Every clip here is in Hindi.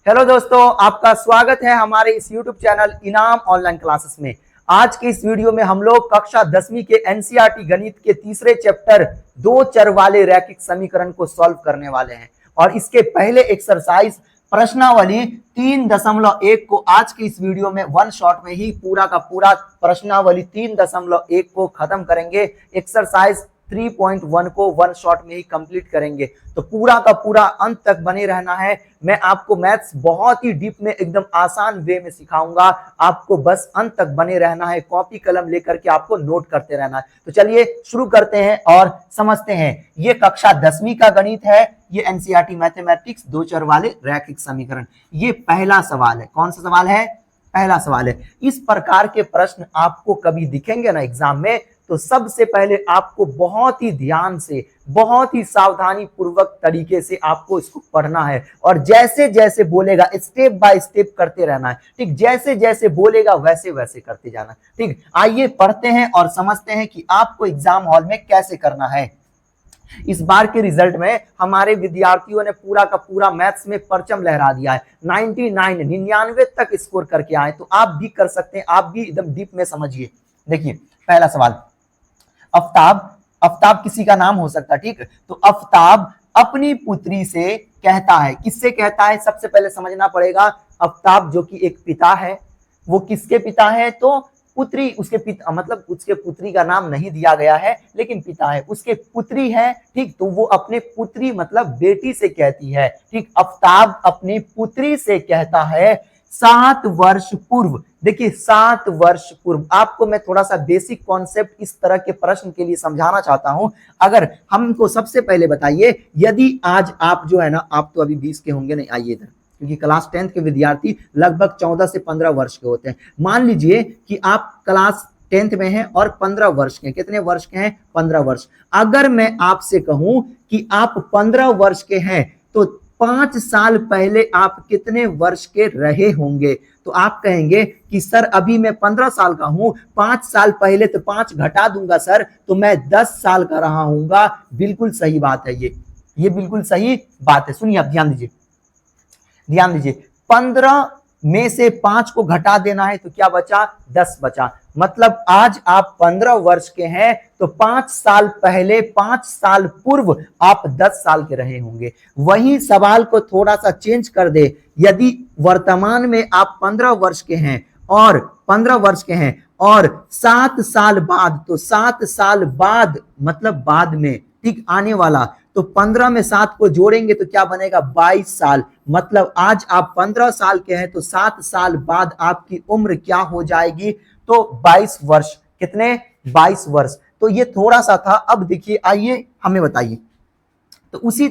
हेलो दोस्तों, आपका स्वागत है हमारे इस YouTube चैनल इनाम ऑनलाइन क्लासेस में। आज के इस वीडियो में हम लोग कक्षा 10वीं के एनसीईआरटी गणित के तीसरे चैप्टर दो चर वाले रैखिक समीकरण को सॉल्व करने वाले हैं। और इसके पहले एक्सरसाइज प्रश्नावली 3.1 को आज के इस वीडियो में वन शॉट में ही पूरा का पूरा प्रश्नावली 3.1 को खत्म करेंगे। एक्सरसाइज 3.1 को वन शॉट में ही कंप्लीट करेंगे, तो पूरा का पूरा अंत तक बने रहना है। मैं आपको मैथ्स बहुत ही डीप में एकदम आसान वे में सिखाऊंगा, आपको बस अंत तक बने रहना है। कॉपी कलम लेकर के आपको नोट करते रहना है। तो चलिए शुरू करते हैं और समझते हैं। ये कक्षा 10वीं का गणित है, ये एनसीईआरटी मैथमेटिक्स दो चर वाले रैखिक समीकरण। ये पहला सवाल है। कौन सा सवाल है? पहला सवाल है। इस प्रकार के प्रश्न आपको कभी दिखेंगे ना एग्जाम में, तो सबसे पहले आपको बहुत ही ध्यान से, बहुत ही सावधानी पूर्वक तरीके से आपको इसको पढ़ना है और जैसे जैसे बोलेगा स्टेप बाय स्टेप करते रहना है। ठीक, जैसे जैसे बोलेगा वैसे वैसे करते जाना। ठीक, आइए पढ़ते हैं और समझते हैं कि आपको एग्जाम हॉल में कैसे करना है। इस बार के रिजल्ट में हमारे विद्यार्थियों ने पूरा का पूरा मैथ्स में परचम लहरा दिया है। 99 तक स्कोर करके आए, तो आप भी कर सकते हैं। आप भी एकदम डीप में समझिए। देखिए पहला सवाल, आफ्ताब, आफ्ताब किसी का नाम हो सकता है। ठीक, तो आफ्ताब अपनी पुत्री से कहता है, किससे कहता है? सबसे पहले समझना पड़ेगा। आफ्ताब जो कि एक पिता है, वो किसके पिता है? तो पुत्री, उसके पिता मतलब उसके पुत्री का नाम नहीं दिया गया है, लेकिन पिता है, उसके पुत्री है। ठीक, तो वो अपने पुत्री मतलब बेटी से कहती है। ठीक, आफ्ताब अपनी पुत्री से कहता है 7 वर्ष पूर्व। देखिए 7 वर्ष पूर्व, आपको मैं थोड़ा सा बेसिक कॉन्सेप्ट इस तरह के प्रश्न के लिए समझाना चाहता हूं। अगर हमको सबसे पहले बताइए, यदि आज आप जो है ना, आप तो अभी 20 के होंगे नहीं, आइए इधर, क्योंकि क्लास 10th के विद्यार्थी लगभग 14 से 15 वर्ष के होते हैं। मान लीजिए कि आप क्लास 10th में हैं और 15 वर्ष के हैं। कितने वर्ष के हैं? 15 वर्ष। अगर मैं आपसे कहूं कि आप 15 वर्ष के हैं, तो 5 साल पहले आप कितने वर्ष के रहे होंगे? तो आप कहेंगे कि सर अभी मैं 15 साल का हूं, 5 साल पहले तो 5 घटा दूंगा सर, तो मैं 10 साल का रहा हूंगा। बिल्कुल सही बात है ये बिल्कुल सही बात है। सुनिए, आप ध्यान दीजिए, ध्यान दीजिए। 15 में से 5 को घटा देना है तो क्या बचा? 10 बचा। मतलब आज आप 15 वर्ष के हैं, तो 5 साल पहले, 5 साल पूर्व आप 10 साल के रहे होंगे। वही सवाल को थोड़ा सा चेंज कर दे, यदि वर्तमान में आप 15 वर्ष के हैं और 15 वर्ष के हैं और 7 साल बाद, तो 7 साल बाद मतलब बाद में, ठीक, आने वाला, तो 15 में 7 को जोड़ेंगे तो क्या बनेगा? 22 साल। मतलब आज आप 15 साल के हैं, तो 7 साल बाद आपकी उम्र क्या हो जाएगी? तो 22 वर्ष। कितने? 22 वर्ष। तो ये थोड़ा सा था। अब देखिए, आइए हमें बताइए। तो उसी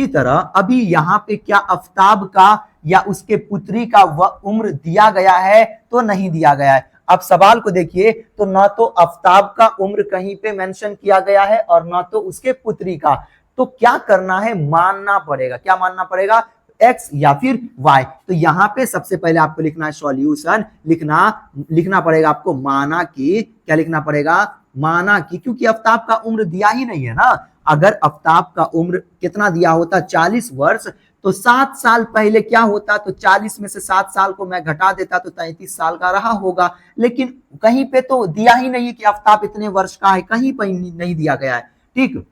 तरह अभी यहाँ पे क्या आफ्ताब का या उसके पुत्री का उम्र दिया गया है? तो नहीं दिया गया है। अब सवाल को देखिए, तो ना तो आफ्ताब का उम्र कहीं पे मेंशन किया गया है और ना तो उसके पुत्री का। तो क्या करना है? मानना पड़ेगा। क्या मानना पड़ेगा? एक्स या फिर वाई। तो यहाँ पे सबसे पहले आपको लिखना है सॉल्यूशन, लिखना पड़ेगा आपको माना कि, क्या लिखना पड़ेगा? माना कि, क्योंकि आफ्ताब का उम्र दिया ही नहीं है ना। अगर आफ्ताब का उम्र कितना दिया होता? 40 वर्ष, तो 7 साल पहले क्या होता? तो 40 में से 7 साल को मैं घटा देता तो 33 साल का रहा होगा। लेकिन कहीं पे तो दिया ही नहीं कि आफ्ताब इतने वर्ष का है, कहीं पर नहीं दिया गया है। ठीक,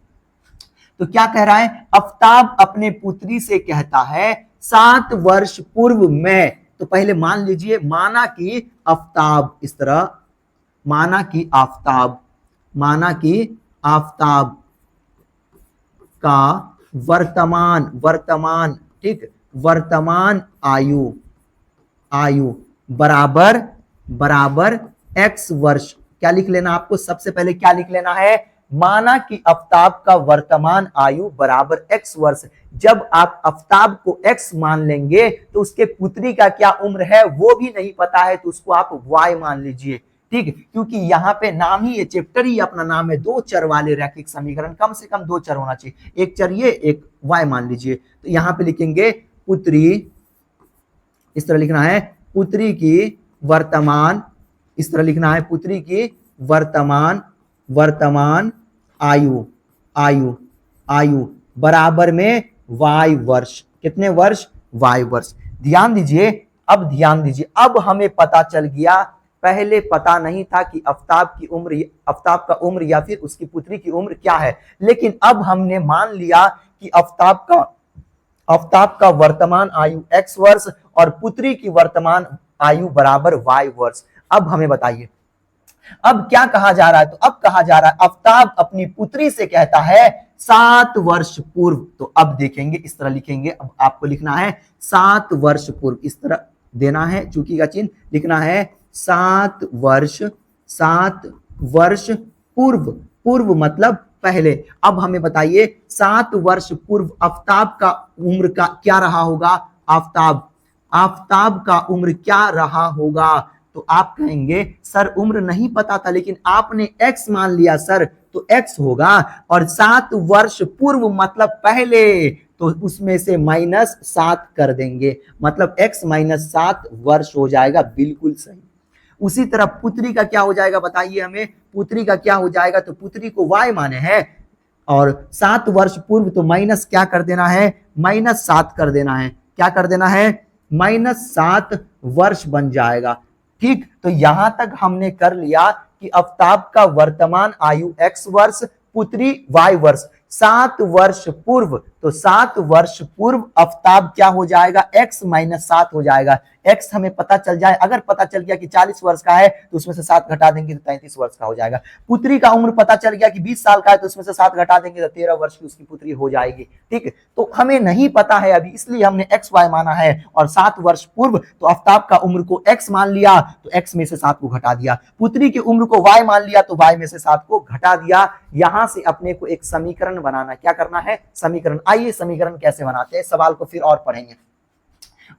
तो क्या कह रहा है? आफ्ताब अपने पुत्री से कहता है 7 वर्ष पूर्व में। तो पहले मान लीजिए, माना कि आफ्ताब, इस तरह माना कि आफ्ताब का वर्तमान, ठीक, वर्तमान आयु बराबर x वर्ष। क्या लिख लेना आपको? सबसे पहले क्या लिख लेना है? माना कि आफ्ताब का वर्तमान आयु बराबर x वर्ष। जब आप आफ्ताब को x मान लेंगे, तो उसके पुत्री का क्या उम्र है वो भी नहीं पता है, तो उसको आप y मान लीजिए। ठीक, क्योंकि यहाँ पे नाम ही, ये चैप्टर ही अपना नाम है दो चर वाले रैखिक समीकरण। कम से कम 2 चर होना चाहिए, एक चर ये, एक y मान लीजिए। तो यहाँ पे लिखेंगे पुत्री, इस तरह लिखना है पुत्री की वर्तमान, इस तरह लिखना है पुत्री की वर्तमान आयु बराबर में y वर्ष। कितने वर्ष? वाई वर्ष। ध्यान दीजिए, अब ध्यान दीजिए, अब हमें पता चल गया, पहले पता नहीं था कि आफताब का उम्र या फिर उसकी पुत्री की उम्र क्या है, लेकिन अब हमने मान लिया कि आफताब का वर्तमान आयु x वर्ष और पुत्री की वर्तमान आयु बराबर y वर्ष। अब हमें बताइए, अब क्या कहा जा रहा है? तो अब कहा जा रहा है आफताब अपनी पुत्री से कहता है 7 वर्ष पूर्व। तो अब देखेंगे, इस तरह लिखेंगे, अब आपको लिखना है 7 वर्ष पूर्व, इस तरह देना है चूंकि का चिन्ह, लिखना है 7 वर्ष पूर्व। पूर्व मतलब पहले। अब हमें बताइए 7 वर्ष पूर्व आफताब का उम्र का क्या रहा होगा? आफताब का उम्र क्या रहा होगा? तो आप कहेंगे सर उम्र नहीं पता था, लेकिन आपने x मान लिया सर, तो x होगा, और 7 वर्ष पूर्व मतलब पहले, तो उसमें से -7 कर देंगे, मतलब x -7 वर्ष हो जाएगा। बिल्कुल सही। उसी तरह पुत्री का क्या हो जाएगा बताइए हमें, पुत्री का क्या हो जाएगा? तो पुत्री को y माने हैं, और 7 वर्ष पूर्व तो माइनस क्या कर देना है? -7 कर देना है। क्या कर देना है? -7 वर्ष बन जाएगा। ठीक, तो यहां तक हमने कर लिया कि आफताब का वर्तमान आयु x वर्ष, पुत्री y वर्ष। 7 वर्ष पूर्व, तो 7 वर्ष पूर्व आफताब क्या हो जाएगा? x -7 हो जाएगा। x हमें पता चल जाए, अगर पता चल गया कि 40 वर्ष का है तो उसमें से 7 घटा देंगे तो 33 वर्ष का हो जाएगा। पुत्री का उम्र पता चल गया कि 20 साल का है तो उसमें से 7 घटा देंगे तो 13 वर्ष की उसकी पुत्री हो जाएगी। ठीक, तो हमें नहीं पता है अभी, इसलिए हमने x y माना है, और 7 वर्ष पूर्व तो आफताब का उम्र को x मान लिया, तो x में से 7 को घटा दिया। पुत्री की उम्र को y मान लिया, तो y में से 7 को घटा दिया। यहां से अपने को एक समीकरण बनाना, क्या करना है? समीकरण। आइए समीकरण कैसे बनाते हैं, सवाल को फिर और पढ़ेंगे।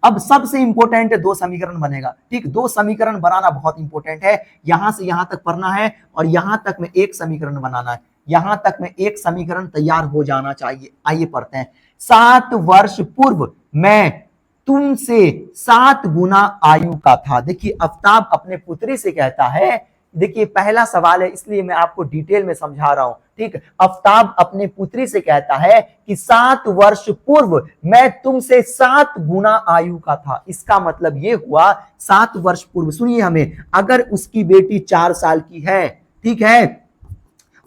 अब सबसे इंपॉर्टेंट है 2 समीकरण बनेगा। ठीक, 2 समीकरण बनाना बहुत इंपॉर्टेंट है। यहां से यहां तक पढ़ना है और यहां तक में एक समीकरण बनाना है, यहां तक में एक समीकरण तैयार हो जाना चाहिए। आइए पढ़ते हैं। 7 वर्ष पूर्व मैं तुमसे 7 गुना आयु का था। देखिए आफताब अपने पुत्री से कहता है, देखिए पहला सवाल है इसलिए मैं आपको डिटेल में समझा रहा हूं। ठीक, आफताब अपने पुत्री से कहता है कि 7 वर्ष पूर्व मैं तुमसे 7 गुना आयु का था। इसका मतलब यह हुआ 7 वर्ष पूर्व, सुनिए हमें, अगर उसकी बेटी 4 साल की है, ठीक है,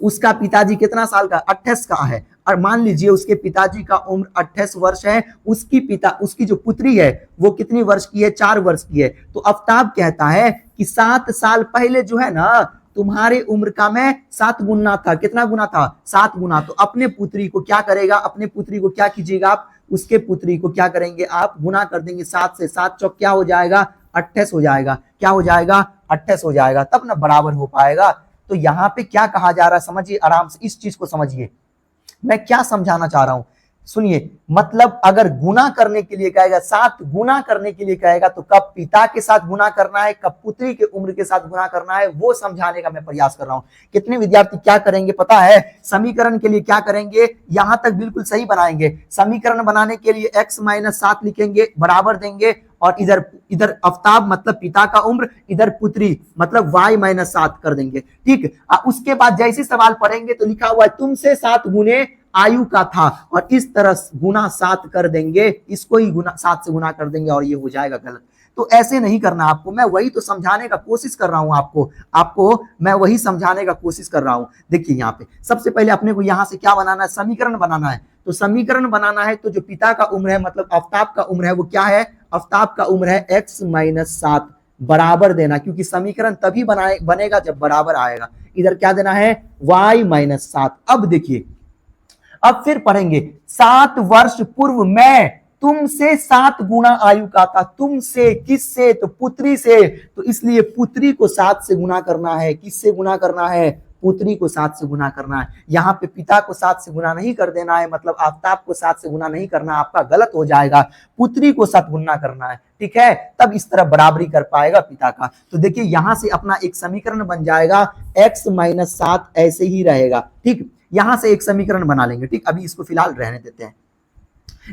उसका पिताजी कितना साल का? 28 का है, और मान लीजिए उसके पिताजी का उम्र 28 वर्ष है, उसकी जो पुत्री है वो कितनी वर्ष की है? 4 वर्ष की है। तो आफताब कहता है कि 7 साल पहले जो है ना तुम्हारे उम्र का मैं 7 गुना था। कितना गुना था? 7 गुना। तो अपने पुत्री को क्या करेगा? अपने पुत्री को क्या कीजिएगा आप? उसके पुत्री को क्या करेंगे आप? गुना कर देंगे 7 से। 7 चौक क्या हो जाएगा? 28 हो जाएगा। क्या हो जाएगा? 28 हो जाएगा, तब ना बराबर हो पाएगा। तो यहाँ पे क्या कहा जा रहा है समझिए, आराम से इस चीज को समझिए, मैं क्या समझाना चाह रहा हूं, सुनिए। मतलब अगर गुना करने के लिए कहेगा, 7 गुना करने के लिए कहेगा, तो कब पिता के साथ गुना करना है, कब पुत्री के उम्र के साथ गुना करना है, वो समझाने का मैं प्रयास कर रहा हूं। कितने विद्यार्थी क्या करेंगे पता है? समीकरण के लिए क्या करेंगे, यहां तक बिल्कुल सही बनाएंगे। समीकरण बनाने के लिए x -7 लिखेंगे, बराबर देंगे, और इधर आफताब मतलब पिता का उम्र, इधर पुत्री मतलब y -7 कर देंगे। ठीक, उसके बाद जैसे सवाल पढ़ेंगे तो लिखा हुआ है तुमसे 7 गुने आयु का था, और इस तरह गुना 7 कर देंगे, इसको ही 7 से गुना कर देंगे, और ये हो जाएगा गलत। तो ऐसे नहीं करना आपको, मैं वही तो समझाने का कोशिश कर रहा हूं आपको मैं वही समझाने का कोशिश कर रहा हूं। देखिए यहाँ पे सबसे पहले अपने को यहाँ से क्या बनाना है? समीकरण बनाना है। तो समीकरण बनाना है तो जो पिता का उम्र है मतलब आफताब का उम्र है वो क्या है? आफताब का उम्र है x -7, बराबर देना, क्योंकि समीकरण तभी बनेगा जब बराबर आएगा। इधर क्या देना है? y -7। अब देखिए, अब फिर पढ़ेंगे 7 वर्ष पूर्व मैं तुमसे 7 गुना आयु का था। तुमसे किससे? तो पुत्री से। तो इसलिए पुत्री को 7 से गुना करना है। किससे गुना करना है? पुत्री को 7 से गुना करना है। यहाँ पे पिता को 7 से गुना नहीं कर देना है, मतलब आफताब को 7 से गुना नहीं करना, आपका गलत हो जाएगा। पुत्री को 7 गुना करना है, ठीक है, तब इस तरह बराबरी कर पाएगा पिता का। तो देखिए यहां से अपना एक समीकरण बन जाएगा, x -7 ऐसे ही रहेगा। ठीक, यहां से एक समीकरण बना लेंगे। ठीक, अभी इसको फिलहाल रहने देते हैं।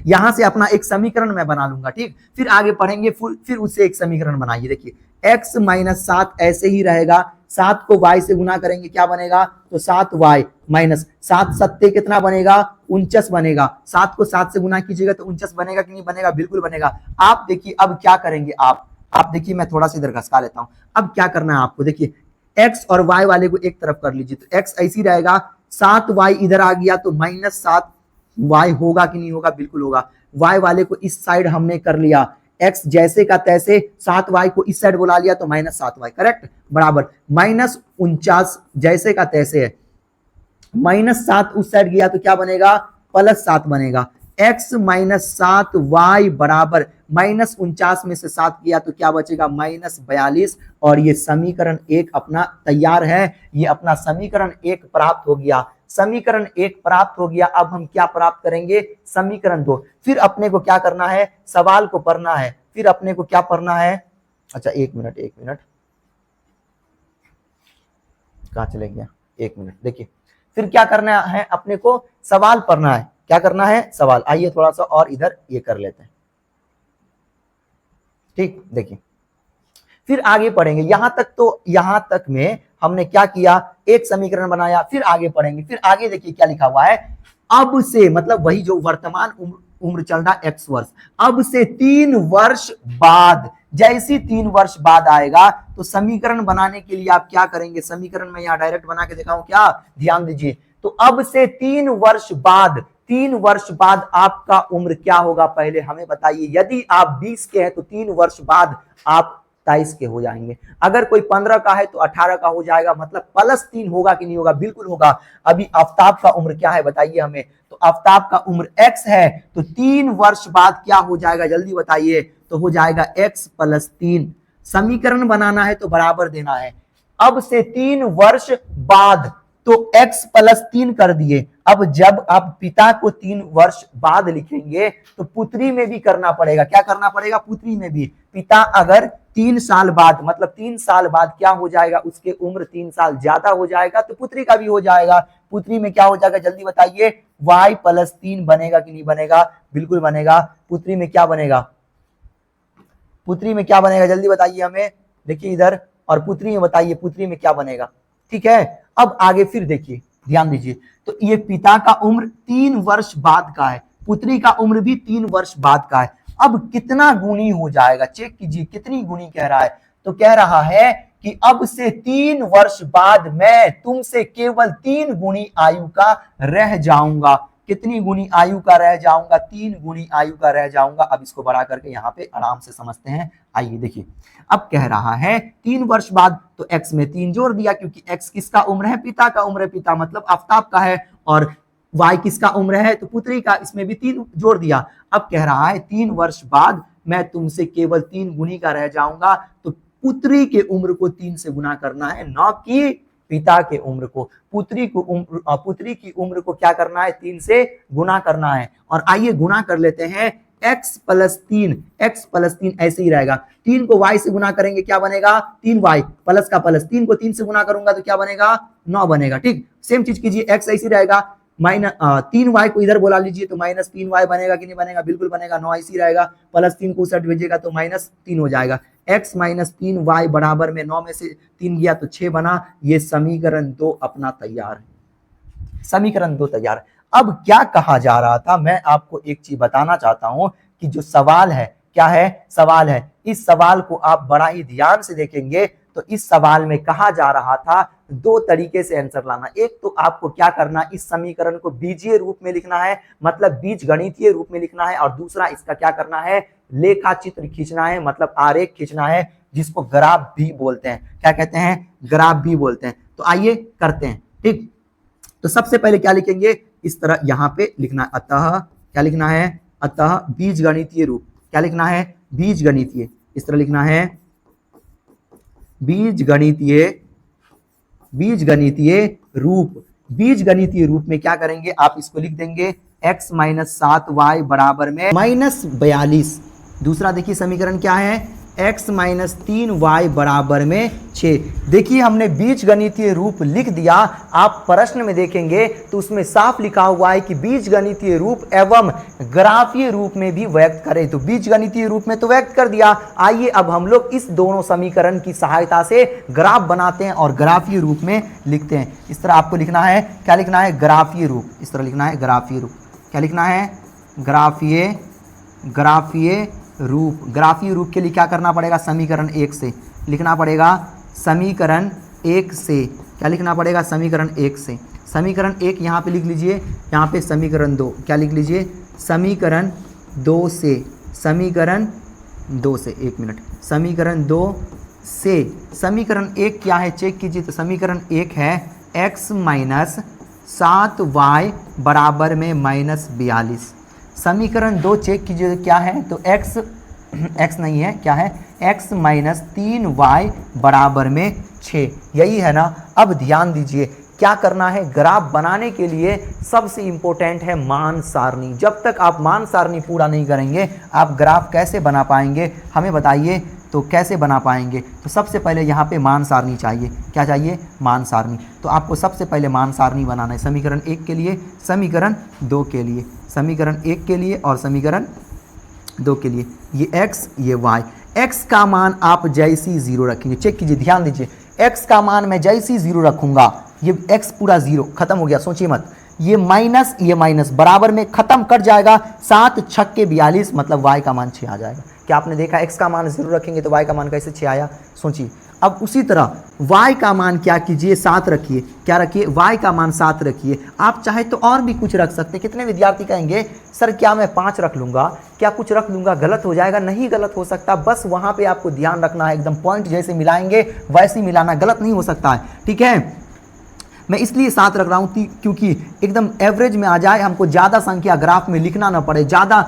यहां से अपना एक समीकरण मैं बना लूंगा। ठीक, फिर आगे पढ़ेंगे, फिर उससे एक समीकरण बनाइए। देखिए x माइनस 7 ऐसे ही रहेगा। 7 को y से गुना करेंगे क्या बनेगा, तो 7y माइनस 7 सत्ते कितना बनेगा, 49 बनेगा। 7 को 7 से गुना कीजिएगा तो 49 बनेगा कि नहीं बनेगा, बिल्कुल बनेगा। आप देखिए अब क्या करेंगे, आप देखिए, मैं थोड़ा सा इधर घसका लेता हूं। अब क्या करना है आपको, देखिए x और y वाले को एक तरफ कर लीजिए तो x ऐसी रहेगा, 7y इधर आ गया तो माइनस 7y होगा कि नहीं होगा, बिल्कुल होगा। y वाले को इस साइड हमने कर लिया, x जैसे का तैसे, 7y को इस साइड बुला लिया तो माइनस 7y, करेक्ट, बराबर माइनस 49 जैसे का तैसे है, माइनस 7 उस साइड गया तो क्या बनेगा, प्लस 7 बनेगा। x माइनस 7y बराबर माइनस 49 में से 7 किया तो क्या बचेगा, माइनस 42। और ये समीकरण 1 अपना तैयार है, ये अपना समीकरण 1 प्राप्त हो गया। समीकरण 1 प्राप्त हो गया। अब हम क्या प्राप्त करेंगे, समीकरण 2। फिर अपने को क्या करना है, सवाल को पढ़ना है। फिर अपने को क्या पढ़ना है, अच्छा एक मिनट कहां चले गया, एक मिनट, देखिए फिर क्या करना है अपने को, सवाल पढ़ना है। क्या करना है, सवाल। आइए थोड़ा सा और इधर ये कर लेते हैं, ठीक, देखिए फिर आगे पढ़ेंगे। यहां तक में हमने क्या किया, एक समीकरण बनाया, फिर आगे पढ़ेंगे। फिर आगे देखिए क्या लिखा हुआ है, अब से मतलब वही जो वर्तमान उम्र चल रहा x वर्ष, अब से 3 वर्ष बाद, जैसी 3 वर्ष बाद आएगा तो समीकरण बनाने के लिए आप क्या करेंगे, समीकरण में यहां डायरेक्ट बना के दिखाऊं क्या, ध्यान दीजिए। तो अब से 3 वर्ष बाद, 3 वर्ष बाद आपका उम्र क्या होगा, पहले हमें बताइए। यदि आप 20 के हैं तो 3 वर्ष बाद आप 23 के हो जाएंगे। अगर कोई 15 का है तो 18 का हो जाएगा, मतलब प्लस 3 होगा कि नहीं होगा, बिल्कुल होगा। अभी आफ्ताब का उम्र क्या है बताइए हमें, तो आफ्ताब का उम्र x है, तो 3 वर्ष बाद क्या हो जाएगा जल्दी बताइए, तो हो जाएगा x प्लस 3। समीकरण बनाना है तो बराबर देना है। अब से 3 वर्ष बाद तो x प्लस 3 कर दिए। अब जब आप पिता को 3 वर्ष बाद लिखेंगे तो पुत्री में भी करना पड़ेगा। क्या करना पड़ेगा, पुत्री में भी। पिता अगर 3 साल बाद, मतलब 3 साल बाद क्या हो जाएगा, उसके उम्र 3 साल ज्यादा हो जाएगा तो पुत्री का भी हो जाएगा। पुत्री में क्या हो जाएगा जल्दी बताइए, y प्लस 3 बनेगा कि नहीं बनेगा, बिल्कुल बनेगा। पुत्री में क्या बनेगा, पुत्री में क्या बनेगा जल्दी बताइए हमें, देखिए इधर, और पुत्री में बताइए पुत्री में क्या बनेगा, ठीक है। अब आगे फिर देखिए, ध्यान दीजिए, तो ये पिता का उम्र 3 वर्ष बाद का है, पुत्री का उम्र भी 3 वर्ष बाद का है। अब कितना गुनी हो जाएगा, चेक कीजिए कितनी गुनी कह रहा है, तो कह रहा है कि अब से 3 वर्ष बाद मैं तुमसे केवल 3 गुनी आयु का रह जाऊंगा। कितनी गुनी आयु का रह जाऊंगा, 3 गुनी आयु का रह जाऊंगा। अब इसको बढ़ा करके यहाँ पे आराम से समझते हैं। आइए देखिए, अब कह रहा है 3 वर्ष बाद, तो x में 3 जोड़ दिया, क्योंकि x किसका उम्र है, पिता का उम्र है, पिता मतलब आफ्ताब का है, और y किसका उम्र है, तो पुत्री का, इसमें भी 3 जोड़ दिया। अब कह रहा है 3 वर्ष बाद मैं तुमसे केवल 3 गुनी का रह जाऊंगा, तो पुत्री के उम्र को 3 से गुना करना है, न कि पिता के उम्र को। पुत्री की उम्र को क्या करना है, 3 से गुना करना है। और आइए गुना कर लेते हैं, x प्लस 3 ऐसे ही रहेगा। 3 को y से गुना करेंगे क्या बनेगा, 3y प्लस का प्लस, 3 को 3 से गुना करूंगा तो क्या बनेगा, 9 बनेगा। ठीक, सेम चीज कीजिए, x ऐसे ही रहेगा, माइनस 3y को इधर बोला लीजिए तो माइनस 3y बनेगा कि नहीं बनेगा, बिल्कुल बनेगा। 9 ऐसे ही रहेगा, प्लस 3 को उस साइड भेजिएगा तो माइनस 3 हो जाएगा। x माइनस 3y बराबर में 9 में से 3 गया तो 6 बना। ये समीकरण 2 अपना तैयार है, समीकरण 2 तैयार है। अब क्या कहा जा रहा था, मैं आपको एक चीज बताना चाहता हूं कि जो सवाल है, क्या है, सवाल है, इस सवाल को आप बड़ा ही ध्यान से देखेंगे तो इस सवाल में कहा जा रहा था 2 तरीके से आंसर लाना। एक तो आपको क्या करना, इस समीकरण को बीजीय रूप में लिखना है, मतलब बीज गणितीय रूप में लिखना है, और दूसरा इसका क्या करना है, लेखा चित्र खींचना है, मतलब आरेख खींचना है, जिसको ग्राफ भी बोलते हैं। क्या कहते हैं, ग्राफ भी बोलते हैं। तो आइए करते हैं। ठीक, तो सबसे पहले क्या लिखेंगे, इस तरह यहां पे लिखना है, अतः क्या लिखना है, अतः बीज गणितीय रूप, क्या लिखना है, बीज गणितीय, इस तरह लिखना है, बीज गणितीय रूप। बीज गणितीय रूप में क्या करेंगे, आप इसको लिख देंगे x माइनस 7y बराबर में माइनस 42। दूसरा देखिए समीकरण क्या है, x माइनस 3y बराबर में 6। देखिए हमने बीजगणितीय रूप लिख दिया। आप प्रश्न में देखेंगे तो उसमें साफ लिखा हुआ है कि बीजगणितीय रूप एवं ग्राफीय रूप में भी व्यक्त करें। तो बीजगणितीय रूप में तो व्यक्त कर दिया, आइए अब हम लोग इस दोनों समीकरण की सहायता से ग्राफ बनाते हैं और ग्राफीय रूप में लिखते हैं। इस तरह आपको लिखना है, क्या लिखना है, ग्राफीय रूप। इस तरह लिखना है ग्राफीय रूप। क्या लिखना है, ग्राफीय रूप। ग्राफीय रूप के लिए क्या करना पड़ेगा, समीकरण 1 से लिखना पड़ेगा। समीकरण 1 से क्या लिखना पड़ेगा, समीकरण 1 से। समीकरण 1 यहाँ पे लिख लीजिए, यहाँ पे समीकरण 2 क्या लिख लीजिए, समीकरण 2 से। समीकरण 2 से, 1 मिनट, समीकरण 2 से। समीकरण 1 क्या है, चेक कीजिए। तो समीकरण 1 है x माइनस 7y बराबर में माइनस 42। समीकरण 2 चेक कीजिए क्या है, तो x नहीं है, क्या है, x माइनस 3y बराबर में 6। यही है ना। अब ध्यान दीजिए क्या करना है, ग्राफ बनाने के लिए सबसे इंपॉर्टेंट है मान सारणी। जब तक आप मान सारणी पूरा नहीं करेंगे आप ग्राफ कैसे बना पाएंगे, हमें बताइए। तो कैसे बना पाएंगे, तो सबसे पहले यहाँ पे मान सारणी चाहिए। क्या चाहिए, मान सारणी। तो आपको सबसे पहले मान सारणी बनाना है, समीकरण 1 के लिए, समीकरण 2 के लिए। समीकरण 1 के लिए और समीकरण 2 के लिए। ये x ये y। x का मान आप जैसी 0 रखेंगे, चेक कीजिए, ध्यान दीजिए। x का मान मैं जैसी 0 रखूंगा, ये x पूरा 0 खत्म हो गया, सोचिए मत। ये माइनस बराबर में खत्म कट जाएगा। 7 छक्के 42 मतलब y का मान 6 आ जाएगा। क्या आपने देखा, x का मान 0 रखेंगे तो y का मान कैसे 6 आया, सोचिए। अब उसी तरह y का मान क्या कीजिए, 7 रखिए। क्या रखिए, y का मान 7 रखिए। आप चाहे तो और भी कुछ रख सकते हैं। कितने विद्यार्थी कहेंगे सर क्या मैं 5 रख लूँगा, क्या कुछ रख लूँगा, गलत हो जाएगा। नहीं गलत हो सकता, बस वहाँ पे आपको ध्यान रखना है, एकदम पॉइंट जैसे मिलाएंगे वैसे ही मिलाना, गलत नहीं हो सकता है, ठीक है। मैं इसलिए 7 रख रहा हूँ क्योंकि एकदम एवरेज में आ जाए, हमको ज़्यादा संख्या ग्राफ में लिखना ना पड़े, ज़्यादा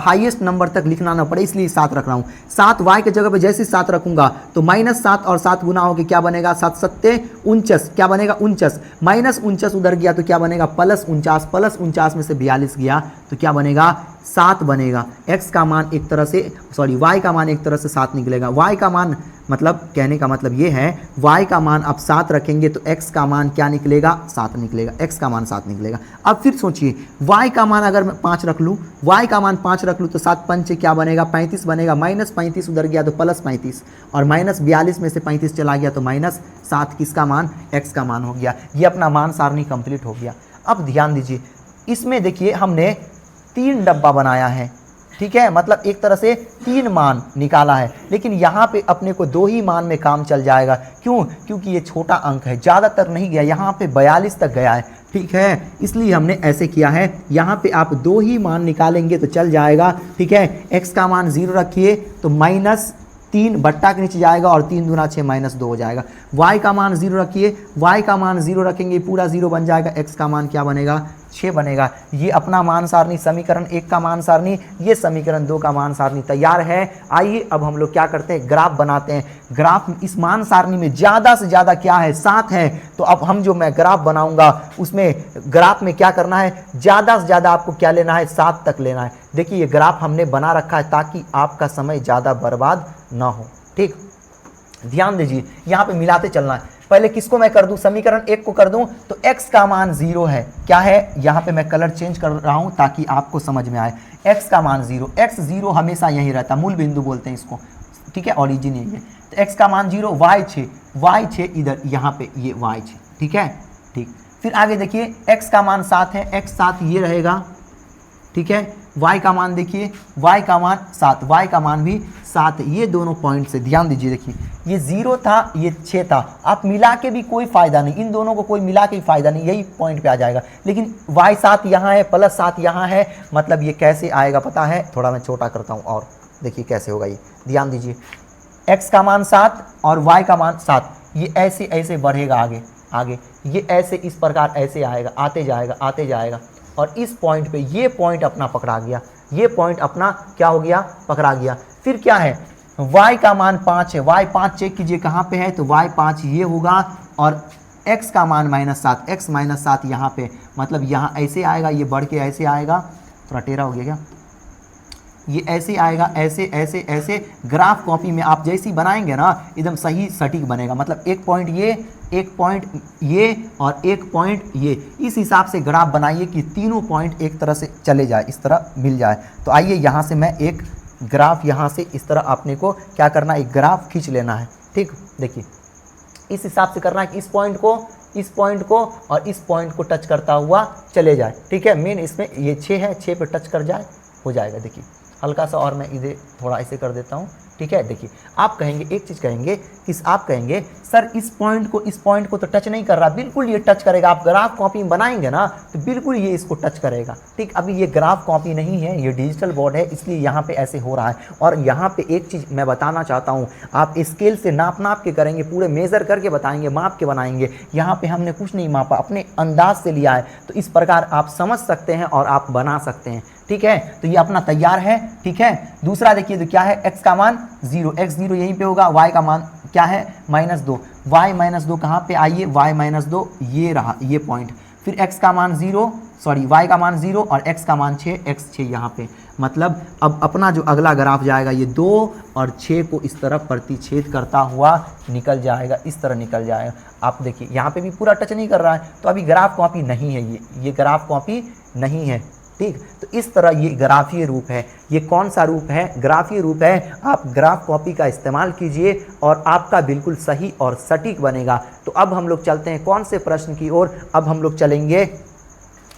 हाईएस्ट नंबर तक लिखना ना पड़े, इसलिए 7 रख रहा हूँ। 7 y के जगह पे जैसे 7 रखूंगा तो -7 और 7 गुना होकर क्या बनेगा, 7 सत्ते 49, क्या बनेगा 49, -49 उधर गया तो क्या बनेगा +49, +49 में से 42 गया तो क्या बनेगा 7 बनेगा। x का मान एक तरह से y का मान एक तरह से 7 निकलेगा। y का मान मतलब कहने का मतलब ये है, y का मान आप 7 रखेंगे तो x का मान क्या निकलेगा, 7 निकलेगा। x का मान 7 निकलेगा। अब फिर सोचिए y का मान अगर मैं 5 रख लूँ, y का मान 5 रख लूँ तो 7 पंचे क्या बनेगा 35 बनेगा। -35 उधर गया तो +35 और -42 में से 35 चला गया तो -7 किसका मान, x का मान हो गया। ये अपना मान सारणी कंप्लीट हो गया। अब ध्यान दीजिए, इसमें देखिए हमने 3 डब्बा बनाया है, ठीक है, मतलब एक तरह से 3 मान निकाला है, लेकिन यहाँ पे अपने को 2 ही मान में काम चल जाएगा। क्यों, क्योंकि ये छोटा अंक है, ज़्यादातर नहीं गया, यहाँ पे 42 तक गया है, ठीक है, इसलिए हमने ऐसे किया है। यहाँ पे आप 2 ही मान निकालेंगे तो चल जाएगा, ठीक है। x का मान 0 रखिए तो -3 बट्टा के नीचे जाएगा और 3 दूना 6 -2 हो जाएगा। y का मान 0 रखिए, y का मान 0 रखेंगे पूरा 0 बन जाएगा। x का मान क्या बनेगा 6 बनेगा। ये अपना मान सारणी समीकरण 1 का मान सारणी, ये समीकरण 2 का मान सारणी तैयार है। आइए अब हम लोग क्या करते हैं, ग्राफ बनाते हैं। ग्राफ इस मान सारणी में ज़्यादा से ज़्यादा क्या है 7 है, तो अब हम जो मैं ग्राफ बनाऊंगा उसमें ग्राफ में क्या करना है, ज़्यादा से ज़्यादा आपको क्या लेना है 7 तक लेना है। देखिए ये ग्राफ हमने बना रखा है ताकि आपका समय ज़्यादा बर्बाद ना हो, ठीक। ध्यान दीजिए यहाँ पे मिलाते चलना है। पहले किसको मैं कर दूं, समीकरण 1 को कर दूं तो x का मान 0 है। क्या है, यहाँ पे मैं कलर चेंज कर रहा हूँ ताकि आपको समझ में आए। x का मान 0, x 0 हमेशा यही रहता, मूल बिंदु बोलते हैं इसको, ठीक है, ओरिजिन यही है। तो x का मान 0, y 6 इधर यहाँ पे ये y 6, ठीक है, ठीक। फिर आगे देखिए x का मान 7 है, x 7 ये रहेगा, ठीक है। y का मान देखिए, y का मान 7, y का मान भी 7। ये दोनों पॉइंट से ध्यान दीजिए, देखिए ये 0 था ये 6 था, आप मिला के भी कोई फ़ायदा नहीं, इन दोनों को कोई मिला के फ़ायदा नहीं, यही पॉइंट पे आ जाएगा। लेकिन y 7 यहाँ है +7 यहाँ है, मतलब ये कैसे आएगा पता है, थोड़ा मैं छोटा करता हूँ और देखिए कैसे होगा ये। ध्यान दीजिए x का मान 7 और y का मान 7, ये ऐसे ऐसे बढ़ेगा आगे आगे, ये ऐसे इस प्रकार ऐसे आएगा, आते जाएगा और इस पॉइंट पे ये पॉइंट अपना पकड़ा गया, ये पॉइंट अपना क्या हो गया, पकड़ा गया। फिर क्या है, y का मान 5 है, y 5 चेक कीजिए कहाँ पे है, तो y 5 ये होगा और x का मान -7, x -7 यहाँ पे, मतलब यहाँ ऐसे आएगा, ये बढ़ के ऐसे आएगा, थोड़ा टेढ़ा हो गया क्या, ये ऐसे आएगा, ऐसे ऐसे ऐसे। ग्राफ कॉपी में आप जैसी बनाएंगे ना एकदम सही सटीक बनेगा, मतलब एक पॉइंट ये, एक पॉइंट ये और एक पॉइंट ये, इस हिसाब से ग्राफ बनाइए कि तीनों पॉइंट एक तरह से चले जाए, इस तरह मिल जाए। तो आइए यहाँ से मैं एक ग्राफ यहाँ से इस तरह आपने को क्या करना है, एक ग्राफ खींच लेना है। ठीक, देखिए इस हिसाब से करना है कि इस पॉइंट को, इस पॉइंट को और इस पॉइंट को टच करता हुआ चले जाए। ठीक है, मेन इसमें ये 6 है, 6 पे टच कर जाए, हो जाएगा। देखिए हल्का सा और मैं इधर थोड़ा ऐसे कर देता हूँ। ठीक है, देखिए आप कहेंगे एक चीज़ कहेंगे कि आप कहेंगे सर इस पॉइंट को तो टच नहीं कर रहा। बिल्कुल ये टच करेगा, आप ग्राफ कॉपी में बनाएंगे ना तो बिल्कुल ये इसको टच करेगा। ठीक, अभी ये ग्राफ कॉपी नहीं है, ये डिजिटल बोर्ड है, इसलिए यहाँ पे ऐसे हो रहा है। और यहाँ पे एक चीज़ मैं बताना चाहता हूँ, आप स्केल से नाप के करेंगे, पूरे मेज़र करके बताएंगे, माप के बनाएंगे। यहाँ पे हमने कुछ नहीं मापा, अपने अंदाज से लिया है। तो इस प्रकार आप समझ सकते हैं और आप बना सकते हैं। ठीक है, तो ये अपना तैयार है। ठीक है, दूसरा देखिए तो क्या है, x का मान 0, x0 यहीं पे होगा, y का मान क्या है -2, y -2 कहाँ पे, आइए y -2 ये रहा, ये पॉइंट। फिर x का मान 0, सॉरी y का मान 0 और x का मान 6, x6 यहाँ पे। मतलब अब अपना जो अगला ग्राफ जाएगा ये 2 और 6 को इस तरफ प्रतिच्छेद करता हुआ निकल जाएगा, इस तरह निकल जाएगा। आप देखिए यहाँ पे भी पूरा टच नहीं कर रहा है, तो अभी ग्राफ कॉपी नहीं है, ये ग्राफ कॉपी नहीं है। ठीक, तो इस तरह ये ग्राफीय रूप है। ये कौन सा रूप है, ग्राफीय रूप है। आप ग्राफ कॉपी का इस्तेमाल कीजिए और आपका बिल्कुल सही और सटीक बनेगा। तो अब हम लोग चलते हैं कौन से प्रश्न की ओर, अब हम लोग चलेंगे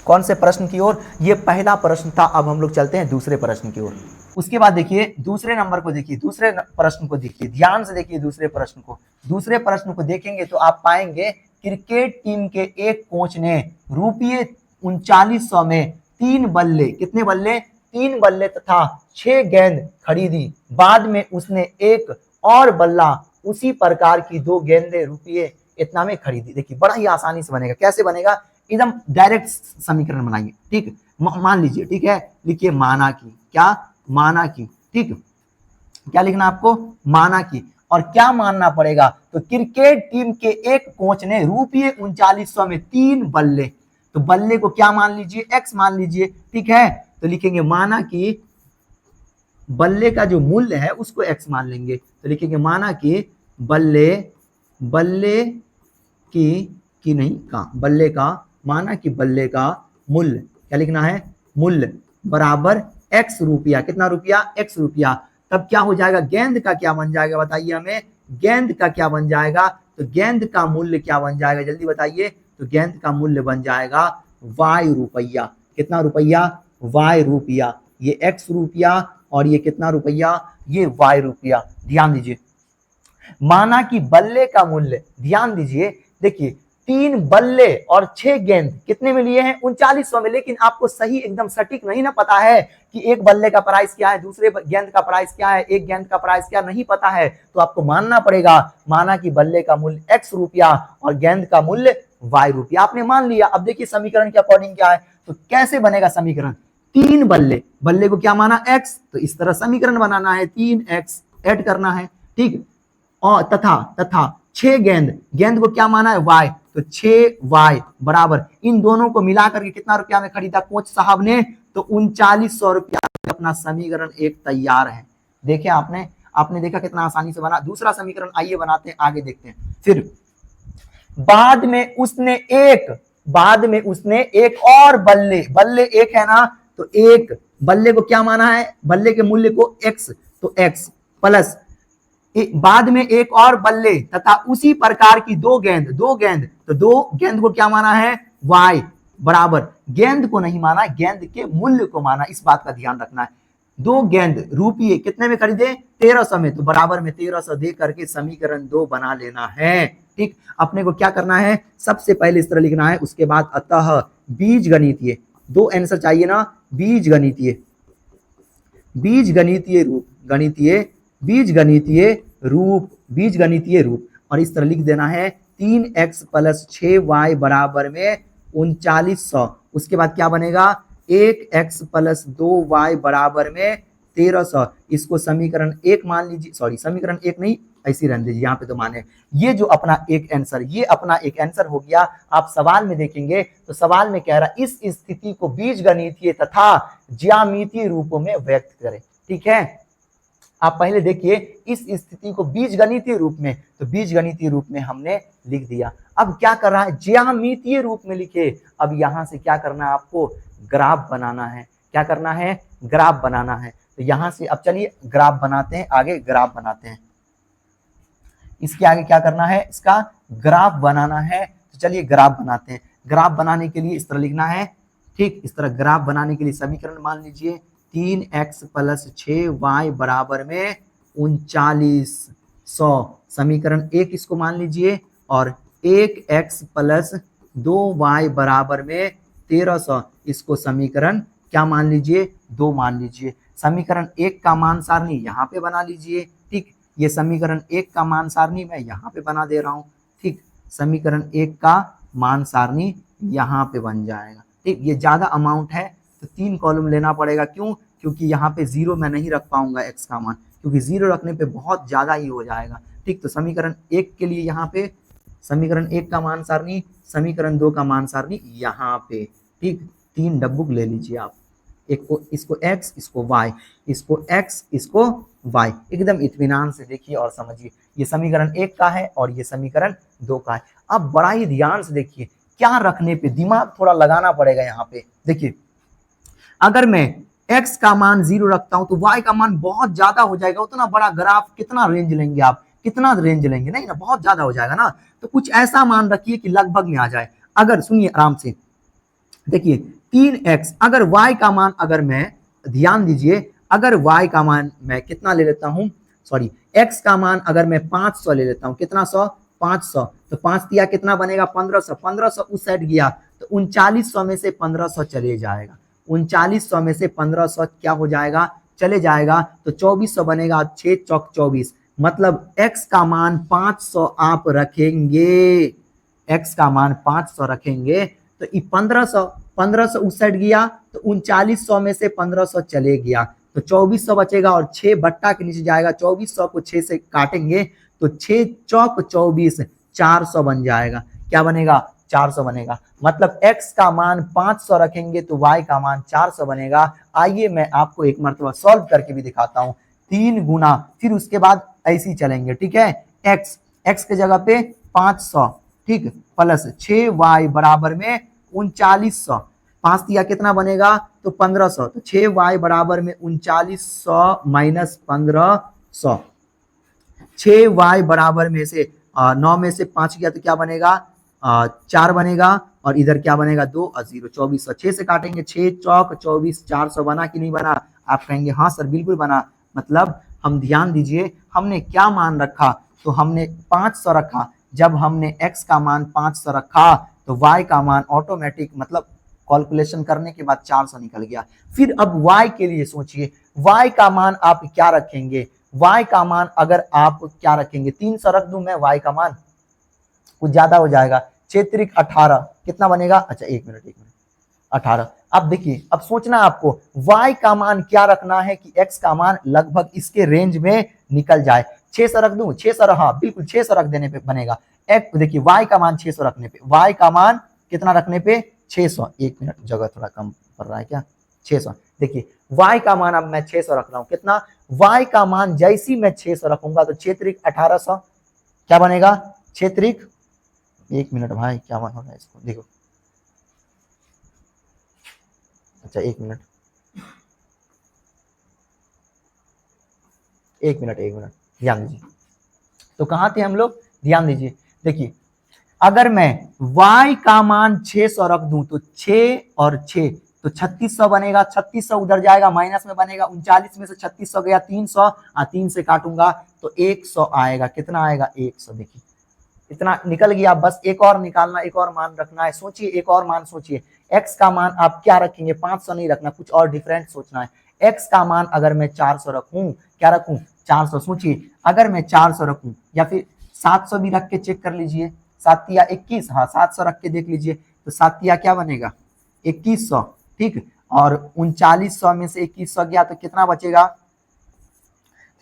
कौन से प्रश्न की ओर, ये पहला प्रश्न था। अब हम लोग चलते हैं दूसरे प्रश्न की ओर। उसके बाद देखिए दूसरे नंबर को देखिए, दूसरे प्रश्न को देखिए, ध्यान से देखिए दूसरे प्रश्न को। दूसरे प्रश्न को देखेंगे तो आप पाएंगे क्रिकेट टीम के एक कोच ने रुपये 3900 में 3 बल्ले, कितने बल्ले, 3 बल्ले तथा 6 गेंद खरीदी। बाद में उसने एक और बल्ला उसी प्रकार की 2 गेंदें रुपये इतना में खरीदी। देखिए बड़ा ही आसानी से बनेगा। कैसे बनेगा, एकदम डायरेक्ट समीकरण बनाइए। ठीक, मान लीजिए, ठीक है, लिखिए माना की, क्या, माना की। ठीक, क्या लिखना आपको, माना की। और क्या मानना पड़ेगा, तो क्रिकेट टीम के एक कोच ने रुपये 3900 में 3 बल्ले, तो बल्ले को क्या मान लीजिए, x मान लीजिए। ठीक है, तो लिखेंगे माना कि बल्ले का जो मूल्य है उसको x मान लेंगे। तो लिखेंगे माना कि बल्ले की नहीं का, बल्ले का, माना कि बल्ले का मूल्य, क्या लिखना है, मूल्य बराबर x रुपया, कितना रुपया, x रुपया। तब क्या हो जाएगा, गेंद का क्या बन जाएगा, बताइए हमें, गेंद का क्या बन जाएगा। तो गेंद का मूल्य क्या बन जाएगा, जल्दी बताइए। तो गेंद का मूल्य बन जाएगा y रुपया, कितना रुपया, y रुपया। ये x रुपया और ये कितना रुपया, ये y रुपया। ध्यान दीजिए, माना कि बल्ले का मूल्य, ध्यान दीजिए, देखिए 3 बल्ले और 6 गेंद कितने में लिए हैं, 3900 में। लेकिन आपको सही एकदम सटीक नहीं ना पता है कि एक बल्ले का प्राइस क्या है, दूसरे गेंद का प्राइस क्या है, एक गेंद का प्राइस क्या, नहीं पता है। तो आपको मानना पड़ेगा, माना कि बल्ले का मूल्य x रुपया और गेंद का मूल्य y रुपया। आपने मान लिया। अब देखिए समीकरण के अकॉर्डिंग क्या है, तो कैसे बनेगा समीकरण, 3 बल्ले, बल्ले को क्या माना, x, तो इस तरह समीकरण बनाना है, 3x ऐड करना है। ठीक, और तथा 6 गेंद, गेंद को क्या माना है, y, तो 6y बराबर, इन दोनों को मिलाकर के कितना रुपया में खरीदा कोच साहब ने, तो 3900 रुपया। अपना समीकरण एक तैयार है। देखे आपने देखा कितना आसानी से बना। दूसरा समीकरण आइए बनाते हैं, आगे देखते हैं। फिर बाद में उसने एक और बल्ले एक है ना, तो एक बल्ले को क्या माना है, बल्ले के मूल्य को x, तो x प्लस बाद में एक और बल्ले तथा उसी प्रकार की 2 गेंद, तो 2 गेंद को क्या माना है, y बराबर, गेंद को नहीं माना, गेंद के मूल्य को माना। इस बात का ध्यान रखना है। 2 गेंद रुपये कितने में खरीदे, 1300 में, तो बराबर में 1300 दे करके समीकरण 2 बना लेना है। ठीक, अपने को क्या करना है, सबसे पहले इस तरह लिखना है, उसके बाद अतः बीज गणितीय, 2 आंसर चाहिए ना, बीज गणितीय रूप, और इस तरह लिख देना है 3x प्लस 6y बराबर में 3900। उसके बाद क्या बनेगा, 1x प्लस 2y बराबर में 1300। इसको समीकरण 1 मान लीजिए, सॉरी समीकरण 1 नहीं, ऐसी रहने दीजिए, यहाँ पे तो माने। ये जो अपना एक आंसर, ये अपना एक आंसर हो गया। आप सवाल में देखेंगे तो सवाल में कह रहा इस स्थिति को बीजगणितीय तथा ज्यामितीय रूपों में व्यक्त करें। ठीक है। आप पहले देखिए इस स्थिति को बीजगणितीय रूप में, तो बीजगणितीय रूप में हमने लिख दिया। अब क्या कर रहा है, ज्यामितीय रूप में लिखे। अब यहां से क्या करना है, आपको ग्राफ बनाना है। क्या करना है, ग्राफ बनाना है। तो यहां से अब चलिए ग्राफ बनाते हैं, आगे ग्राफ बनाते हैं। इसके आगे क्या करना है, इसका ग्राफ बनाना है। तो चलिए ग्राफ बनाते हैं। ग्राफ बनाने के लिए इस तरह लिखना है, ठीक। इस तरह ग्राफ बनाने के लिए समीकरण मान लीजिए 3x + 6y बराबर में 3900। समीकरण 1 इसको मान लीजिए, और 1x + 2y बराबर में 1300, इसको समीकरण क्या मान लीजिए, 2 मान लीजिए। समीकरण 1 का मान सारणी यहाँ पे बना लीजिए, ठीक। ये समीकरण 1 का मान सारणी मैं यहाँ पे बना दे रहा हूँ, ठीक। समीकरण 1 का मान सारणी यहाँ पे बन जाएगा, ठीक। ये ज्यादा अमाउंट है तो 3 कॉलम लेना पड़ेगा, क्यों, क्योंकि यहाँ पे 0 मैं नहीं रख पाऊंगा x का मान, क्योंकि 0 रखने पे बहुत ज्यादा ही हो जाएगा, ठीक। तो समीकरण 1 के लिए यहाँ पे समीकरण 1 का मान सारणी, समीकरण 2 का मान सारणी यहाँ पे, ठीक। 3 डब्बुक ले लीजिए आप, एक को, इसको x, इसको y, इसको x, इसको y। एकदम इत्मीनान से देखिए और समझिए। ये समीकरण 1 का है और ये समीकरण 2 का है। अब बड़ा ही ध्यान से देखिए, क्या रखने पे, दिमाग थोड़ा लगाना पड़ेगा यहाँ पे। देखिए अगर मैं x का मान 0 रखता हूं तो y का मान बहुत ज्यादा हो जाएगा। उतना बड़ा ग्राफ कितना रेंज लेंगे आप, कितना रेंज लेंगे, नहीं ना, बहुत ज्यादा हो जाएगा ना। तो कुछ ऐसा मान रखिए कि लगभग में आ जाए। अगर सुनिए आराम से, देखिए 3x, अगर y का मान, अगर मैं, ध्यान दीजिए, अगर y का मान मैं कितना ले लेता हूं, सॉरी x का मान अगर मैं 500 ले लेता हूं, कितना 100, 500, तो 5 दिया कितना बनेगा 1500, 1500 उस साइड गया तो 3900 में से 1500 चले जाएगा, 3900 में से 1500 क्या हो जाएगा, चले जाएगा, तो 2400 बनेगा। 6 चौक 24, मतलब x का मान 500 आप रखेंगे, x का मान 500 रखेंगे। तो 1500 उस साइड गया तो 3900 में से 1500 चले गया, तो 2400 बचेगा, और 6 बट्टा के नीचे जाएगा। 2400 को 6 से काटेंगे तो 6 चौक 24, 400 बन जाएगा। क्या बनेगा, 400 बनेगा। मतलब x का मान 500 रखेंगे तो y का मान 400 बनेगा। आइए मैं आपको एक मर्तबा सॉल्व करके भी दिखाता हूँ। 3 गुना, फिर उसके बाद ऐसे ही चलेंगे, ठीक है। x के जगह पे 500, ठीक, प्लस 6y बराबर में 3900, 5 दिया कितना बनेगा, तो 1500, तो 6y बराबर में 3900 माइनस 1500, 6y बराबर में से 9 में से 5 गया तो क्या बनेगा, 4 बनेगा, और इधर क्या बनेगा 2 और 0, 2400। 6 से काटेंगे, 6 चौक 24, 400 बना कि नहीं बना, आप कहेंगे हाँ सर बिल्कुल बना। मतलब हम ध्यान दीजिए, हमने क्या मान रखा, तो हमने 500 रखा। जब हमने x का मान 500 रखा तो y का मान ऑटोमेटिक, मतलब कैलकुलेशन करने के बाद 400 निकल गया। फिर अब y के लिए सोचिए, y का मान आप क्या रखेंगे, y का मान अगर आप क्या रखेंगे, 300 रख दूं मैं, y का मान कुछ ज्यादा हो जाएगा, 6 त्रिक 18, कितना बनेगा, अच्छा एक मिनट 18। अब देखिए, अब सोचना आपको y का मान क्या रखना है कि x का मान लगभग इसके रेंज में निकल जाए। 600 रख दूं, 600, हाँ बिल्कुल 600 रख देने पे बनेगा। एक देखिए y का मान 600 रखने पे, y का मान कितना रखने पे 600, एक मिनट जगह थोड़ा कम पड़ रहा है क्या, 600। देखिए y का मान अब मैं 600 रख रहा हूँ, कितना, y का मान जैसी मैं 600 रखूंगा तो 6 त्रिक 1800 क्या बनेगा, 6 त्रिक, एक मिनट भाई क्या मान होगा इसको देखो, अच्छा एक मिनट ध्यान दीजिए। तो कहाँ थे हम लोग, ध्यान दीजिए। देखिए अगर मैं y का मान 600 रख दूं तो 6 और 6 तो 3600 बनेगा, 3600 उधर जाएगा माइनस में बनेगा, 39 में से 3600 गया 300, 3 से काटूंगा तो 100 आएगा, कितना आएगा 100। देखिए इतना निकल गया, बस एक और निकालना, एक और मान रखना है। सोचिए एक और मान सोचिए, x का मान आप क्या रखेंगे, 500 नहीं रखना, कुछ और डिफरेंट सोचना है। x का मान अगर मैं 400 रखूं, क्या रखूं 400, सोचिए अगर मैं 400 रखूं या फिर 700 भी रख के चेक कर लीजिए, 7 या 21, हाँ 700 रख के देख लीजिए, तो 7 या क्या बनेगा 2100, ठीक। और 3900 में से 2100 गया तो कितना बचेगा,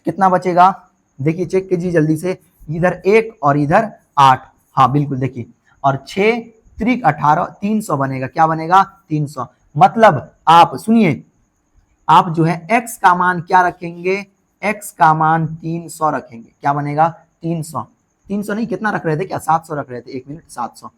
कितना बचेगा, देखिए चेक कीजिए जल्दी से, इधर 1 और इधर 8, हाँ बिल्कुल देखिए, और 6 त्रिक 18, 300 बनेगा, क्या बनेगा 300। मतलब आप सुनिए आप जो है x का मान क्या रखेंगे, x का मान 300 रखेंगे। क्या बनेगा 300, 300 नहीं कितना रख रहे थे, क्या 700 रख रहे थे, एक मिनट 700।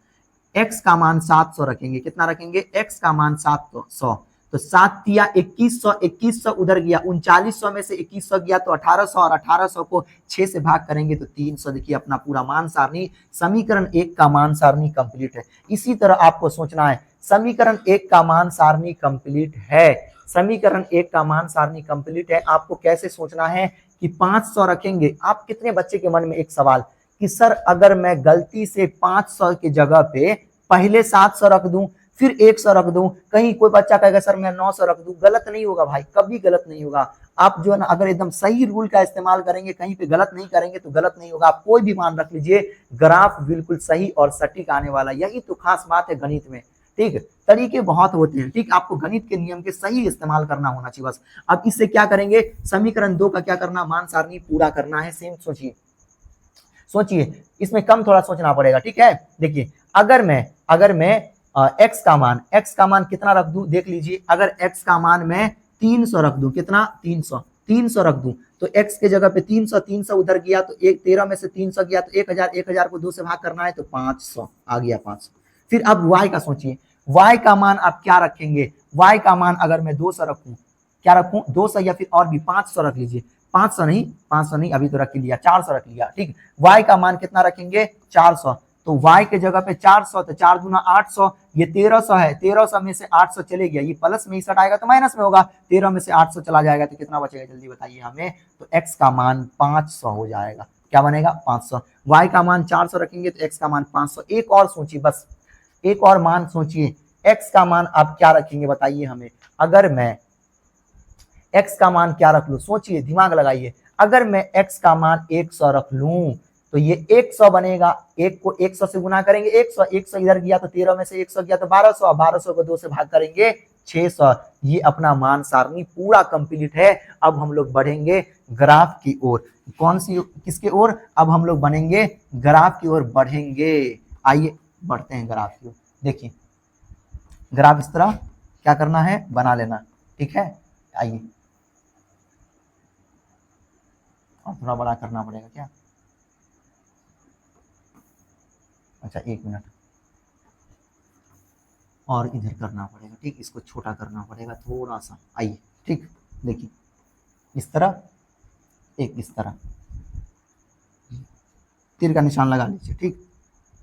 x का मान 700 रखेंगे, कितना रखेंगे, x का मान 700। तो 7 दिया 2100, 2100 उधर गया, 3900 में से 2100 गया तो 1800, और 1800 को 6 से भाग करेंगे तो 300। देखिए अपना पूरा मान सारणी, समीकरण 1 का मान सारणी कंप्लीट है। इसी तरह आपको सोचना है, समीकरण 1 का मान सारणी कंप्लीट है, समीकरण 1 का मान सारणी कंप्लीट है। आपको कैसे सोचना है कि 500 रखेंगे। आप कितने बच्चे के मन में एक सवाल कि सर अगर मैं गलती से 500 की जगह पे पहले 700 रख दूं फिर 100 रख दूं, कहीं कोई बच्चा कहेगा सर मैं 900 रख दूं। गलत नहीं होगा भाई, कभी गलत नहीं होगा। आप जो है ना अगर एकदम सही रूल का इस्तेमाल करेंगे, कहीं पे गलत नहीं करेंगे तो गलत नहीं होगा। आप कोई भी मान रख लीजिए, ग्राफ बिल्कुल सही और सटीक आने वाला। यही तो खास बात है गणित में। ठीक, तरीके बहुत होते हैं। ठीक, आपको गणित के नियम के सही इस्तेमाल करना होना चाहिए बस। अब इससे क्या करेंगे, समीकरण 2 का क्या करना, मान सारणी पूरा करना है। सेम सोचिए, सोचिए इसमें कम थोड़ा सोचना पड़ेगा। ठीक है, देखिए अगर मैं x का मान कितना रख दूं, देख लीजिए अगर x का मान मैं 300 रख दूं, कितना 300 रख दूं तो x के जगह पे 300 उधर गया तो 13 में से 300 गया तो 1000 को 2 से भाग करना है तो 500 आ गया 500। फिर अब y का सोचिए, y का मान आप क्या रखेंगे, y का मान अगर मैं 200 रखूं, क्या रखूं 200 या फिर और भी 500 रख लीजिए, 500 नहीं अभी तो रख लिया, 400 रख लिया। ठीक, y का मान कितना रखेंगे 400, तो y के जगह पे 400 तो 4 दूना 800, ये 1300 है, 1300 में से 800 चले गया, ये प्लस में ही सट आएगा तो माइनस में होगा, 13 में से 800 चला जाएगा तो कितना बचेगा जल्दी बताइए हमें, तो x का मान 500 हो जाएगा। क्या बनेगा 500। y का मान 400 रखेंगे तो x का मान 500। एक और सोचिए, बस एक और मान सोचिए, x का मान आप क्या रखेंगे बताइए हमें। अगर मैं x का मान क्या रख लूं, सोचिए दिमाग लगाइए, अगर मैं x का मान 100 रख लूं तो ये 100 बनेगा, एक को 100 से गुना करेंगे 100 इधर गया तो 13 में से 100 गया तो 1200, 1200 को 2 से भाग करेंगे 600। ये अपना मान सारणी पूरा कंप्लीट है। अब हम लोग बढ़ेंगे ग्राफ की ओर। कौन सी, किसके ओर, अब हम लोग बनेंगे ग्राफ की ओर बढ़ेंगे। आइए बढ़ते हैं ग्राफ की ओर। देखिए ग्राफ इस तरह क्या करना है, बना लेना। ठीक है, आइए और थोड़ा बड़ा करना पड़ेगा क्या, अच्छा एक मिनट और इधर करना पड़ेगा। ठीक, इसको छोटा करना पड़ेगा थोड़ा सा। आइए ठीक, देखिए इस तरह, एक इस तरह, तीर का निशान लगा लीजिए। ठीक,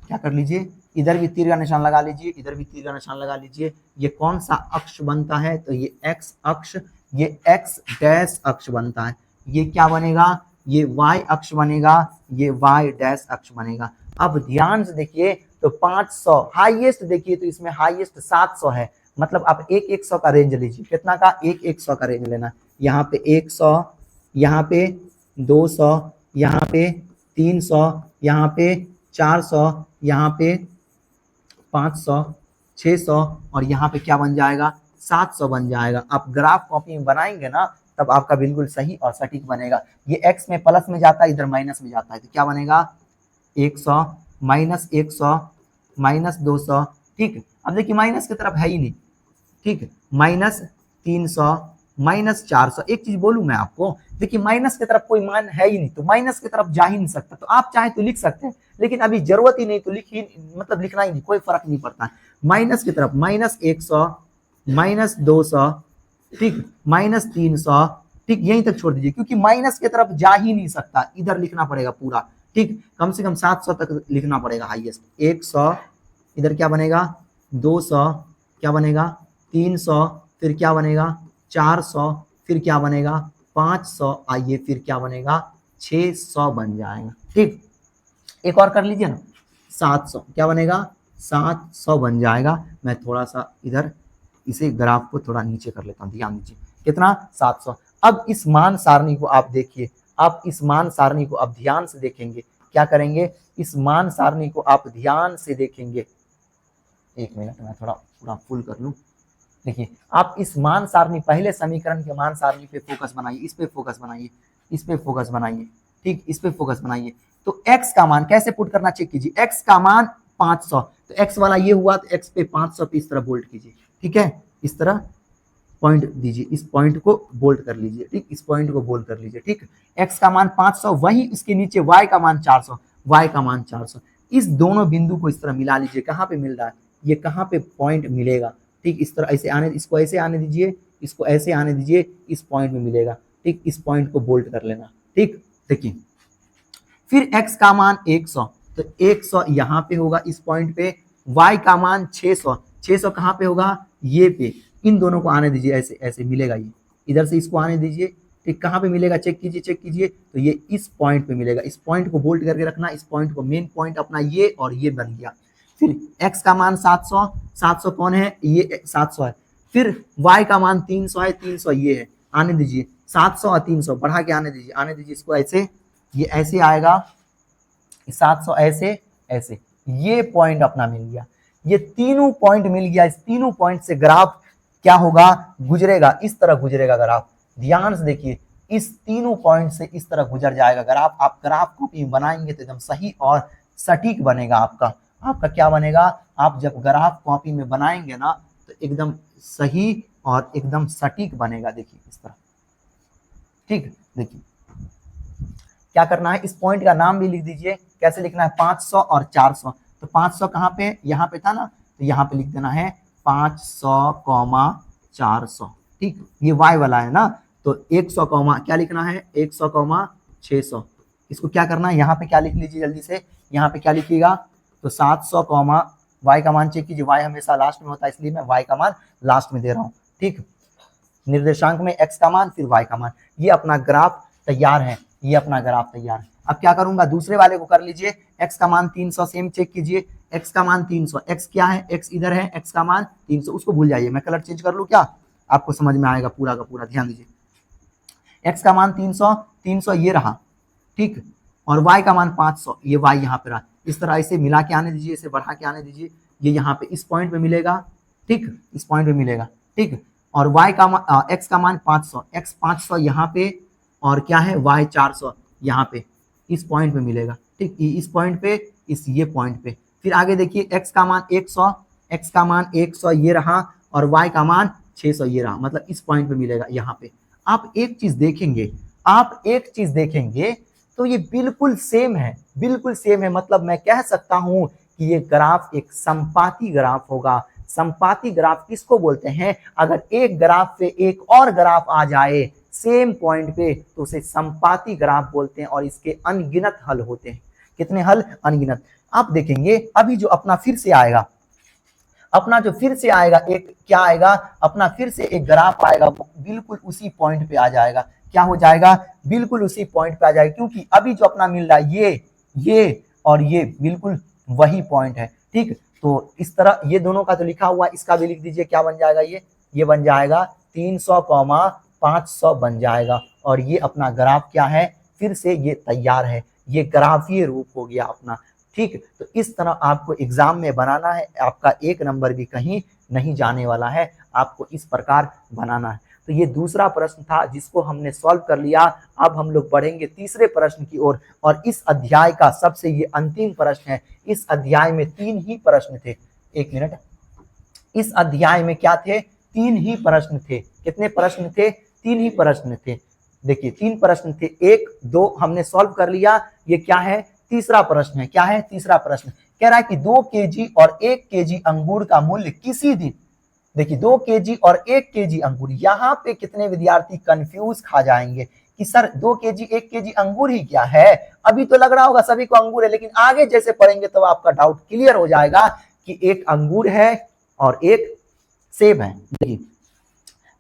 क्या कर लीजिए, इधर भी तीर का निशान लगा लीजिए, इधर भी तीर का निशान लगा लीजिए। ये कौन सा अक्ष बनता है, तो ये x अक्ष, ये x डैश अक्ष बनता है। ये क्या बनेगा, ये y अक्ष बनेगा, ये y डैश अक्ष बनेगा। अब ध्यान से देखिए तो 500 हाईएस्ट, देखिए तो इसमें हाईएस्ट 700 है, मतलब आप 100 का रेंज लीजिए। कितना का, 100 का रेंज लेना। यहाँ पे 100, यहाँ पे 200, यहाँ पे 300, यहाँ पे 400, यहाँ पे 500, 600 और यहाँ पे क्या बन जाएगा 700 बन जाएगा। आप ग्राफ कॉपी में बनाएंगे ना तब आपका बिल्कुल सही और सटीक बनेगा। ये x में प्लस में जाता है, इधर माइनस में जाता है, तो क्या बनेगा 100 माइनस 100 माइनस 200। ठीक, अब देखिए माइनस की तरफ है ही नहीं। ठीक, माइनस 300 माइनस 400। एक चीज बोलूं मैं आपको, देखिए माइनस की तरफ कोई मान है ही नहीं तो माइनस की तरफ जा ही नहीं सकता। तो आप चाहे तो लिख सकते हैं, लेकिन अभी जरूरत ही नहीं तो मतलब लिखना ही नहीं, कोई फर्क नहीं पड़ता। माइनस की तरफ माइनस 100 माइनस 200, ठीक, माइनस 300, ठीक, यहीं तक छोड़ दीजिए क्योंकि माइनस की तरफ जा ही नहीं सकता, इधर लिखना पड़ेगा पूरा। ठीक, कम से कम 700 तक लिखना पड़ेगा हाईएस्ट। 100, इधर क्या बनेगा 200, क्या बनेगा 300, फिर क्या बनेगा 400, फिर क्या बनेगा 500, आइए फिर क्या बनेगा 600 बन जाएगा। ठीक, एक और कर लीजिए ना, 700 क्या बनेगा 700 बन जाएगा। मैं थोड़ा सा इधर इसे ग्राफ को थोड़ा नीचे कर लेता हूँ, ध्यान दीजिए कितना 700। अब इस मान सारणी को आप देखिए, आप इस मान सारणी को आप ध्यान से देखेंगे, क्या करेंगे, इस मान सारणी को आप ध्यान से देखेंगे। एक मिनट मैं थोड़ा पूरा फुल कर लूं। देखिए आप इस मान सारणी, पहले समीकरण के मान सारणी पे फोकस बनाइए, इस पे फोकस बनाइए, इस पे फोकस बनाइए। ठीक, इस पे फोकस बनाइए। तो x का मान कैसे पुट करना चेक कीजिए, x का मान 500, तो x वाला ये हुआ तो x पे 500 पे इस तरह बोल्ट कीजिए। ठीक है, इस तरह पॉइंट दीजिए, इस पॉइंट को बोल्ड कर लीजिए, ठीक, इस पॉइंट को बोल्ड कर लीजिए, ठीक। x का मान 500, वही इसके नीचे y का मान 400, y का मान 400। इस दोनों बिंदु को इस तरह मिला लीजिए। कहाँ पे मिल रहा है, ये कहाँ पे पॉइंट मिलेगा, ठीक, इस तरह ऐसे आने, इसको ऐसे आने दीजिए, इसको ऐसे आने दीजिए, इस पॉइंट में मिलेगा, ठीक, इस पॉइंट को बोल्ड कर लेना, ठीक। देखिए फिर x का मान 100, तो 100 यहाँ पे होगा इस पॉइंट पे, y का मान 600, 600 कहाँ पे होगा, ये पे। इन दोनों को आने दीजिए, ऐसे ऐसे मिलेगा, ये इधर से इसको आने दीजिए, ठीक, कहाँ पे मिलेगा, चेक कीजिए, चेक कीजिए, तो ये इस पॉइंट पे मिलेगा। इस पॉइंट को बोल्ड करके रखना, इस पॉइंट को मेन पॉइंट अपना ये, और ये बन गया। फिर x का मान 700, 700 कौन है, ये 700 है। फिर y का मान 300 है, 300 ये है, आने दीजिए, 700 और 300 बढ़ा के आने दीजिए, आने दीजिए इसको ऐसे, ये ऐसे आएगा, 700 ऐसे ऐसे, ये पॉइंट अपना मिल गया। ये तीनों पॉइंट मिल गया, इस तीनों पॉइंट से ग्राफ क्या होगा, गुजरेगा, इस तरह गुजरेगा ग्राफ। ध्यान से देखिए, इस तीनों पॉइंट से इस तरह गुजर जाएगा ग्राफ। आप ग्राफ कॉपी बनाएंगे तो एकदम सही और सटीक बनेगा आपका। आपका क्या बनेगा, आप जब ग्राफ कॉपी में बनाएंगे ना तो एकदम सही और एकदम सटीक बनेगा। देखिए इस तरह, ठीक। देखिए क्या करना है, इस पॉइंट का नाम भी लिख दीजिए। कैसे लिखना है, 500 और 400। तो 500 कहाँ पे, यहाँ पे था ना, तो यहाँ पे लिख देना है 500, 400, ठीक। ये y वाला है ना, तो 100, क्या लिखना है, 100, 600। इसको क्या करना है, यहाँ पे क्या लिख लीजिए जल्दी से, यहाँ पे क्या लिखिएगा, तो 700, y का मान चेक कीजिए, y हमेशा लास्ट में होता है, इसलिए मैं y का मान लास्ट में दे रहा हूँ, ठीक। निर्देशांक में x का मान, फिर y का मान। ये अपना ग्राफ तैयार है, ये अपना ग्राफ तैयार है। अब क्या करूंगा, दूसरे वाले को कर लीजिए। x का मान 300, सेम चेक कीजिए, x का मान 300, x क्या है, x इधर है, x का मान 300, उसको भूल जाइए, मैं कलर चेंज कर लूं क्या, आपको समझ में आएगा पूरा का पूरा। ध्यान दीजिए, x का मान 300, 300 ये रहा, ठीक, और y का मान 500, ये y यहाँ पे रहा। इस तरह इसे मिला के आने दीजिए, इसे बढ़ा के आने दीजिए, ये यहाँ पे इस पॉइंट पे मिलेगा, ठीक, इस पॉइंट पे मिलेगा, ठीक। और y का x का मान 500, x 500 यहाँ पे, और क्या है y 400 यहाँ पे, इस पॉइंट पे मिलेगा, ठीक, इस पॉइंट पे, इस ये पॉइंट पे। फिर आगे देखिए, x का मान 100, x का मान 100 ये रहा, और y का मान 600 ये रहा, मतलब इस पॉइंट पे मिलेगा यहाँ पे। आप एक चीज देखेंगे, आप एक चीज देखेंगे तो ये बिल्कुल सेम है, बिल्कुल सेम है। मतलब मैं कह सकता हूं कि ये ग्राफ एक संपाती ग्राफ होगा। संपाती ग्राफ किसको बोलते हैं, अगर एक ग्राफ पे एक और ग्राफ आ जाए सेम पॉइंट पे तो उसे संपाती ग्राफ बोलते हैं, और इसके अनगिनत हल होते हैं। कितने हल, अनगिनत। आप देखेंगे अभी जो अपना फिर से आएगा, अपना जो फिर से आएगा एक क्या आएगा, अपना फिर से एक ग्राफ आएगा, वो बिल्कुल उसी पॉइंट पे आ जाएगा। क्या हो जाएगा, बिल्कुल उसी पॉइंट पे आ जाएगा, क्योंकि अभी जो अपना मिल रहा है ये और ये बिल्कुल वही पॉइंट है, ठीक। तो इस तरह ये दोनों का तो लिखा हुआ, इसका भी लिख दीजिए, क्या बन जाएगा, ये बन जाएगा 300, 500 बन जाएगा। और ये अपना ग्राफ क्या है, फिर से ये तैयार है, ये ग्राफीय रूप हो गया अपना, ठीक। तो इस तरह आपको एग्जाम में बनाना है, आपका 1 नंबर भी कहीं नहीं जाने वाला है, आपको इस प्रकार बनाना है। तो ये दूसरा प्रश्न था जिसको हमने सॉल्व कर लिया। अब हम लोग बढ़ेंगे तीसरे प्रश्न की ओर, और इस अध्याय का सबसे ये अंतिम प्रश्न है। इस अध्याय में 3 ही प्रश्न थे, 1 मिनट, इस अध्याय में क्या थे, 3 ही प्रश्न थे। कितने प्रश्न थे, 3 ही प्रश्न थे। देखिए 3 प्रश्न थे, 1, 2 हमने सॉल्व कर लिया। ये क्या है, तीसरा प्रश्न है। क्या है, तीसरा प्रश्न कह रहा है कि 2 केजी और 1 केजी अंगूर का मूल्य किसी दिन, देखिए 2 केजी और 1 केजी अंगूर, यहाँ पे कितने विद्यार्थी कंफ्यूज खा जाएंगे कि सर 2 केजी 1 केजी अंगूर ही क्या है। अभी तो लग रहा होगा सभी को अंगूर है, लेकिन आगे जैसे पढ़ेंगे तो आपका डाउट क्लियर हो जाएगा कि एक अंगूर है और एक सेब है। देखिए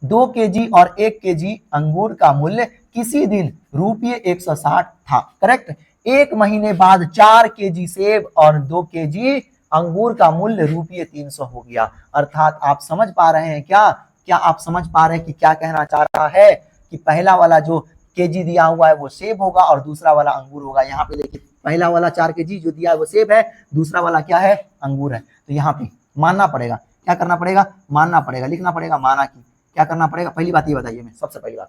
2 केजी और 1 केजी अंगूर का मूल्य किसी दिन ₹160 था, करेक्ट। 1 महीने बाद 4 केजी सेब और 2 केजी अंगूर का मूल्य ₹300 हो गया। अर्थात आप समझ पा रहे हैं क्या आप समझ पा रहे हैं कि क्या कहना चाह रहा है कि पहला वाला जो केजी दिया हुआ है वो सेब होगा और दूसरा वाला अंगूर होगा। यहाँ पे देखिए पहला वाला 4 केजी जो दिया है वो सेब है, दूसरा वाला क्या है, अंगूर है। तो यहाँ पे मानना पड़ेगा, क्या करना पड़ेगा, मानना पड़ेगा, लिखना पड़ेगा माना की। क्या करना पड़ेगा, पहली बात ये बताइए, मैं सबसे पहली बात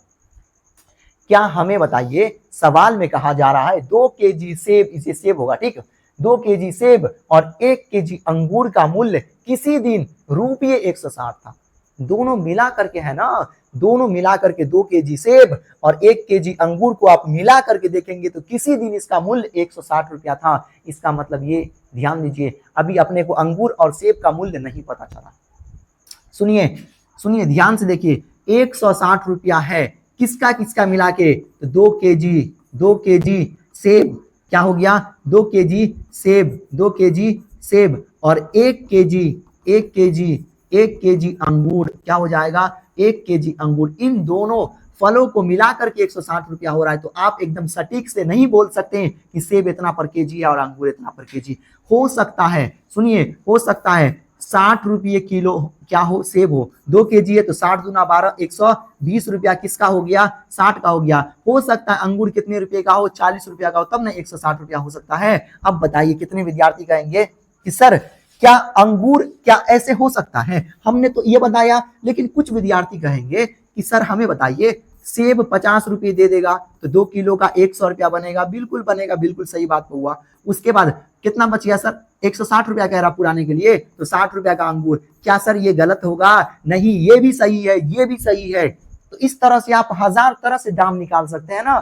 क्या हमें बताइए, सवाल में कहा जा रहा है 2 केजी सेब, इसे सेब होगा, ठीक। 2 केजी सेब और 1 केजी अंगूर का मूल्य किसी दिन ₹160 था। दोनों मिला करके है ना, दोनों मिला करके 2 केजी सेब और 1 केजी अंगूर को आप मिला करके देखेंगे तो किसी दिन इसका मूल्य 160 रुपया था। इसका मतलब ये ध्यान दीजिए, अभी अपने को अंगूर और सेब का मूल्य नहीं पता चला। सुनिए सुनिए ध्यान से देखिए, 160 रुपया है किसका किसका मिला के, तो 2 केजी सेब क्या हो गया, 2 केजी सेब, 2 केजी सेब और 1 केजी अंगूर क्या हो जाएगा, 1 केजी अंगूर। इन दोनों फलों को मिला करके 160 रुपया हो रहा है। तो आप एकदम सटीक से नहीं बोल सकते कि सेब इतना पर केजी है और अंगूर इतना पर केजी। हो सकता है, सुनिए, हो सकता है 60 रुपये किलो क्या हो, सेब हो, 2 केजी है तो 60 दूना 12, 120 रुपया किसका हो गया, 60 का हो गया। हो सकता है अंगूर कितने रुपए का हो, 40 रुपया का हो, तब ना 160 रुपया हो सकता है। अब बताइए कितने विद्यार्थी कहेंगे कि सर क्या अंगूर क्या ऐसे हो सकता है, हमने तो ये बताया। लेकिन कुछ विद्यार्थी कहेंगे कि सर हमें बताइए, सेब 50 रुपये दे देगा तो 2 किलो का 100 रुपया बनेगा। बिल्कुल बनेगा, बिल्कुल सही बात हुआ। उसके बाद कितना बच गया सर, 160 रुपया कह रहा पुराने के लिए, तो 60 रुपया का अंगूर। क्या सर ये गलत होगा, नहीं ये भी सही है, ये भी सही है। तो इस तरह से आप 1000 तरह से दाम निकाल सकते हैं ना,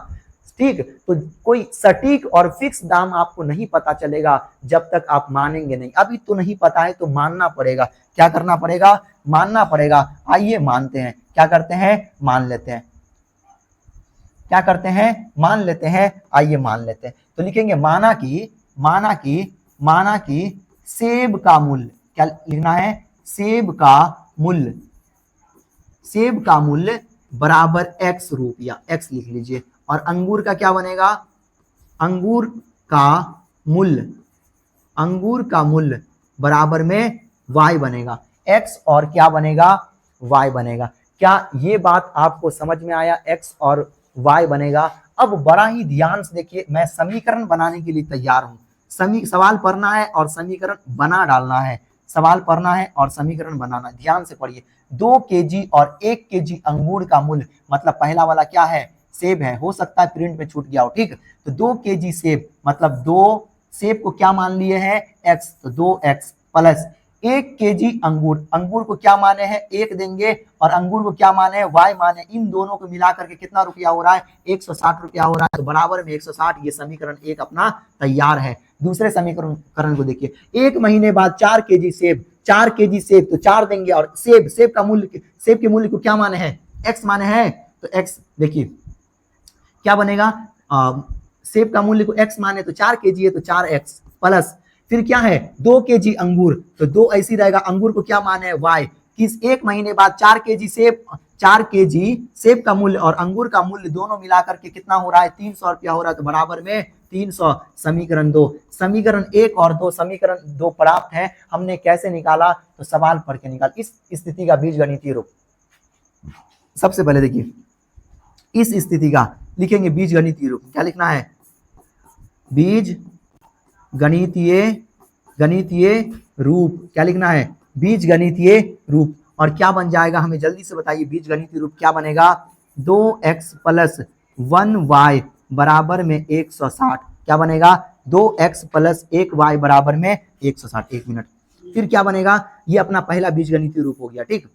ठीक। तो कोई सटीक और फिक्स दाम आपको नहीं पता चलेगा जब तक आप मानेंगे नहीं। अभी तो नहीं पता है तो मानना पड़ेगा। क्या करना पड़ेगा, मानना पड़ेगा। आइए मानते हैं, क्या करते हैं, मान लेते हैं, क्या करते हैं, मान लेते हैं। आइए मान लेते हैं, तो लिखेंगे माना कि सेब का मूल्य, क्या लिखना है, सेब का मूल्य बराबर x रुपया, x लिख लीजिए। और अंगूर का क्या बनेगा, अंगूर का मूल्य बराबर में y बनेगा, x और क्या बनेगा, y बनेगा। क्या ये बात आपको समझ में आया, x और y बनेगा। अब बड़ा ही ध्यान से देखिए, मैं समीकरण बनाने के लिए तैयार हूं। सवाल पढ़ना है और समीकरण बना डालना है, सवाल पढ़ना है और समीकरण बनाना। ध्यान से पढ़िए, 2 केजी और 1 केजी अंगूर का मूल्य, मतलब पहला वाला क्या है, सेब है, हो सकता है प्रिंट में छूट गया हो, ठीक। तो 2 केजी सेब मतलब 2 सेब को क्या मान लिए हैं, x, तो 2x प्लस 1 केजी अंगूर, अंगूर को क्या माने हैं, 1 देंगे और अंगूर को क्या माने हैं, y माने। इन दोनों को मिला करके कितना रुपया हो रहा है, 160 रुपया हो रहा है। तो बराबर में 160, ये समीकरण 1 अपना तैयार है। दूसरे समीकरण को देखिए, 1 महीने बाद 4 केजी सेब, 4 केजी सेब तो 4 देंगे और सेब का मूल्य, सेब के मूल्य को क्या माने हैं, x माने हैं। तो x देखिए क्या बनेगा, सेब का मूल्य को x माने तो 4 केजी है तो 4x प्लस फिर क्या है 2 केजी अंगूर, तो 2 ऐसी रहेगा, अंगूर को क्या माने है y। किस 1 महीने बाद 4 केजी सेब का मूल्य और अंगूर का मूल्य दोनों मिला करके कितना हो रहा है, 300 रुपया हो रहा है। तो बराबर में 300, समीकरण 2, समीकरण 1 और 2, समीकरण 2 प्राप्त है। हमने कैसे निकाला, तो सवाल पढ़ के निकाल। इस स्थिति का बीजगणितीय रूप, सबसे पहले देखिए इस स्थिति का लिखेंगे बीजगणितीय रूप। क्या लिखना है, गणितीय रूप, क्या लिखना है, बीजगणितीय रूप। और क्या बन जाएगा, हमें जल्दी से बताइए, बीजगणितीय रूप क्या बनेगा, 2x प्लस 1y बराबर में 160। क्या बनेगा, 2x प्लस 1y बराबर में 160। 1 मिनट, फिर क्या बनेगा, ये अपना पहला बीजगणितीय रूप हो गया, ठीक।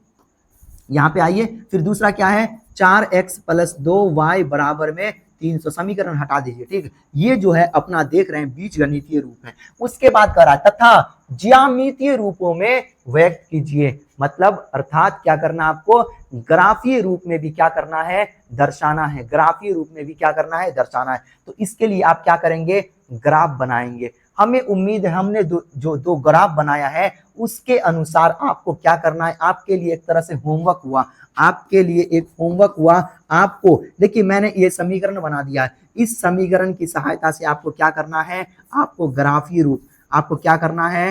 यहाँ पे आइए, फिर दूसरा क्या है, 4x प्लस 2y बराबर में 300। समीकरण हटा दीजिए, ठीक। ये जो है अपना देख रहे हैं बीजगणितीय रूप है। उसके बाद कह रहा है तथा ज्यामितीय रूपों में व्यक्त कीजिए, मतलब अर्थात क्या करना आपको, ग्राफीय रूप में भी क्या करना है, दर्शाना है। ग्राफीय रूप में भी क्या करना है, दर्शाना है। तो इसके लिए आप क्या करेंगे, ग्राफ बनाएंगे। हमें उम्मीद है हमने जो दो ग्राफ बनाया है उसके अनुसार आपको क्या करना है, आपके लिए एक तरह से होमवर्क हुआ, आपके लिए एक होमवर्क हुआ। आपको देखिए मैंने ये समीकरण बना दिया है, इस समीकरण की सहायता से आपको क्या करना है, आपको ग्राफीय रूप, आपको क्या करना है,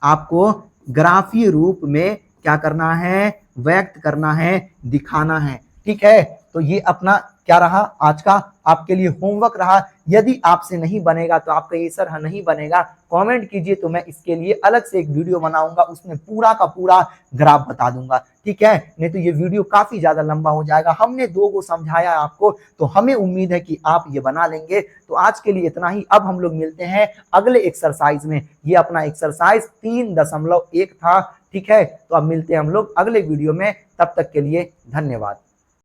आपको ग्राफीय रूप में क्या करना है, व्यक्त करना है, दिखाना है, ठीक है। तो ये अपना क्या रहा आज का आपके लिए होमवर्क रहा। यदि आपसे नहीं बनेगा तो आप कहिए सर हाँ नहीं बनेगा, कमेंट कीजिए, तो मैं इसके लिए अलग से एक वीडियो बनाऊंगा, उसमें पूरा का पूरा ग्राफ बता दूंगा, ठीक है। नहीं तो ये वीडियो काफी ज्यादा लंबा हो जाएगा। हमने 2 को समझाया आपको, तो हमें उम्मीद है कि आप ये बना लेंगे। तो आज के लिए इतना ही। अब हम लोग मिलते हैं अगले एक्सरसाइज में। ये अपना एक्सरसाइज 3.1 था, ठीक है। तो अब मिलते हैं हम लोग अगले वीडियो में, तब तक के लिए धन्यवाद।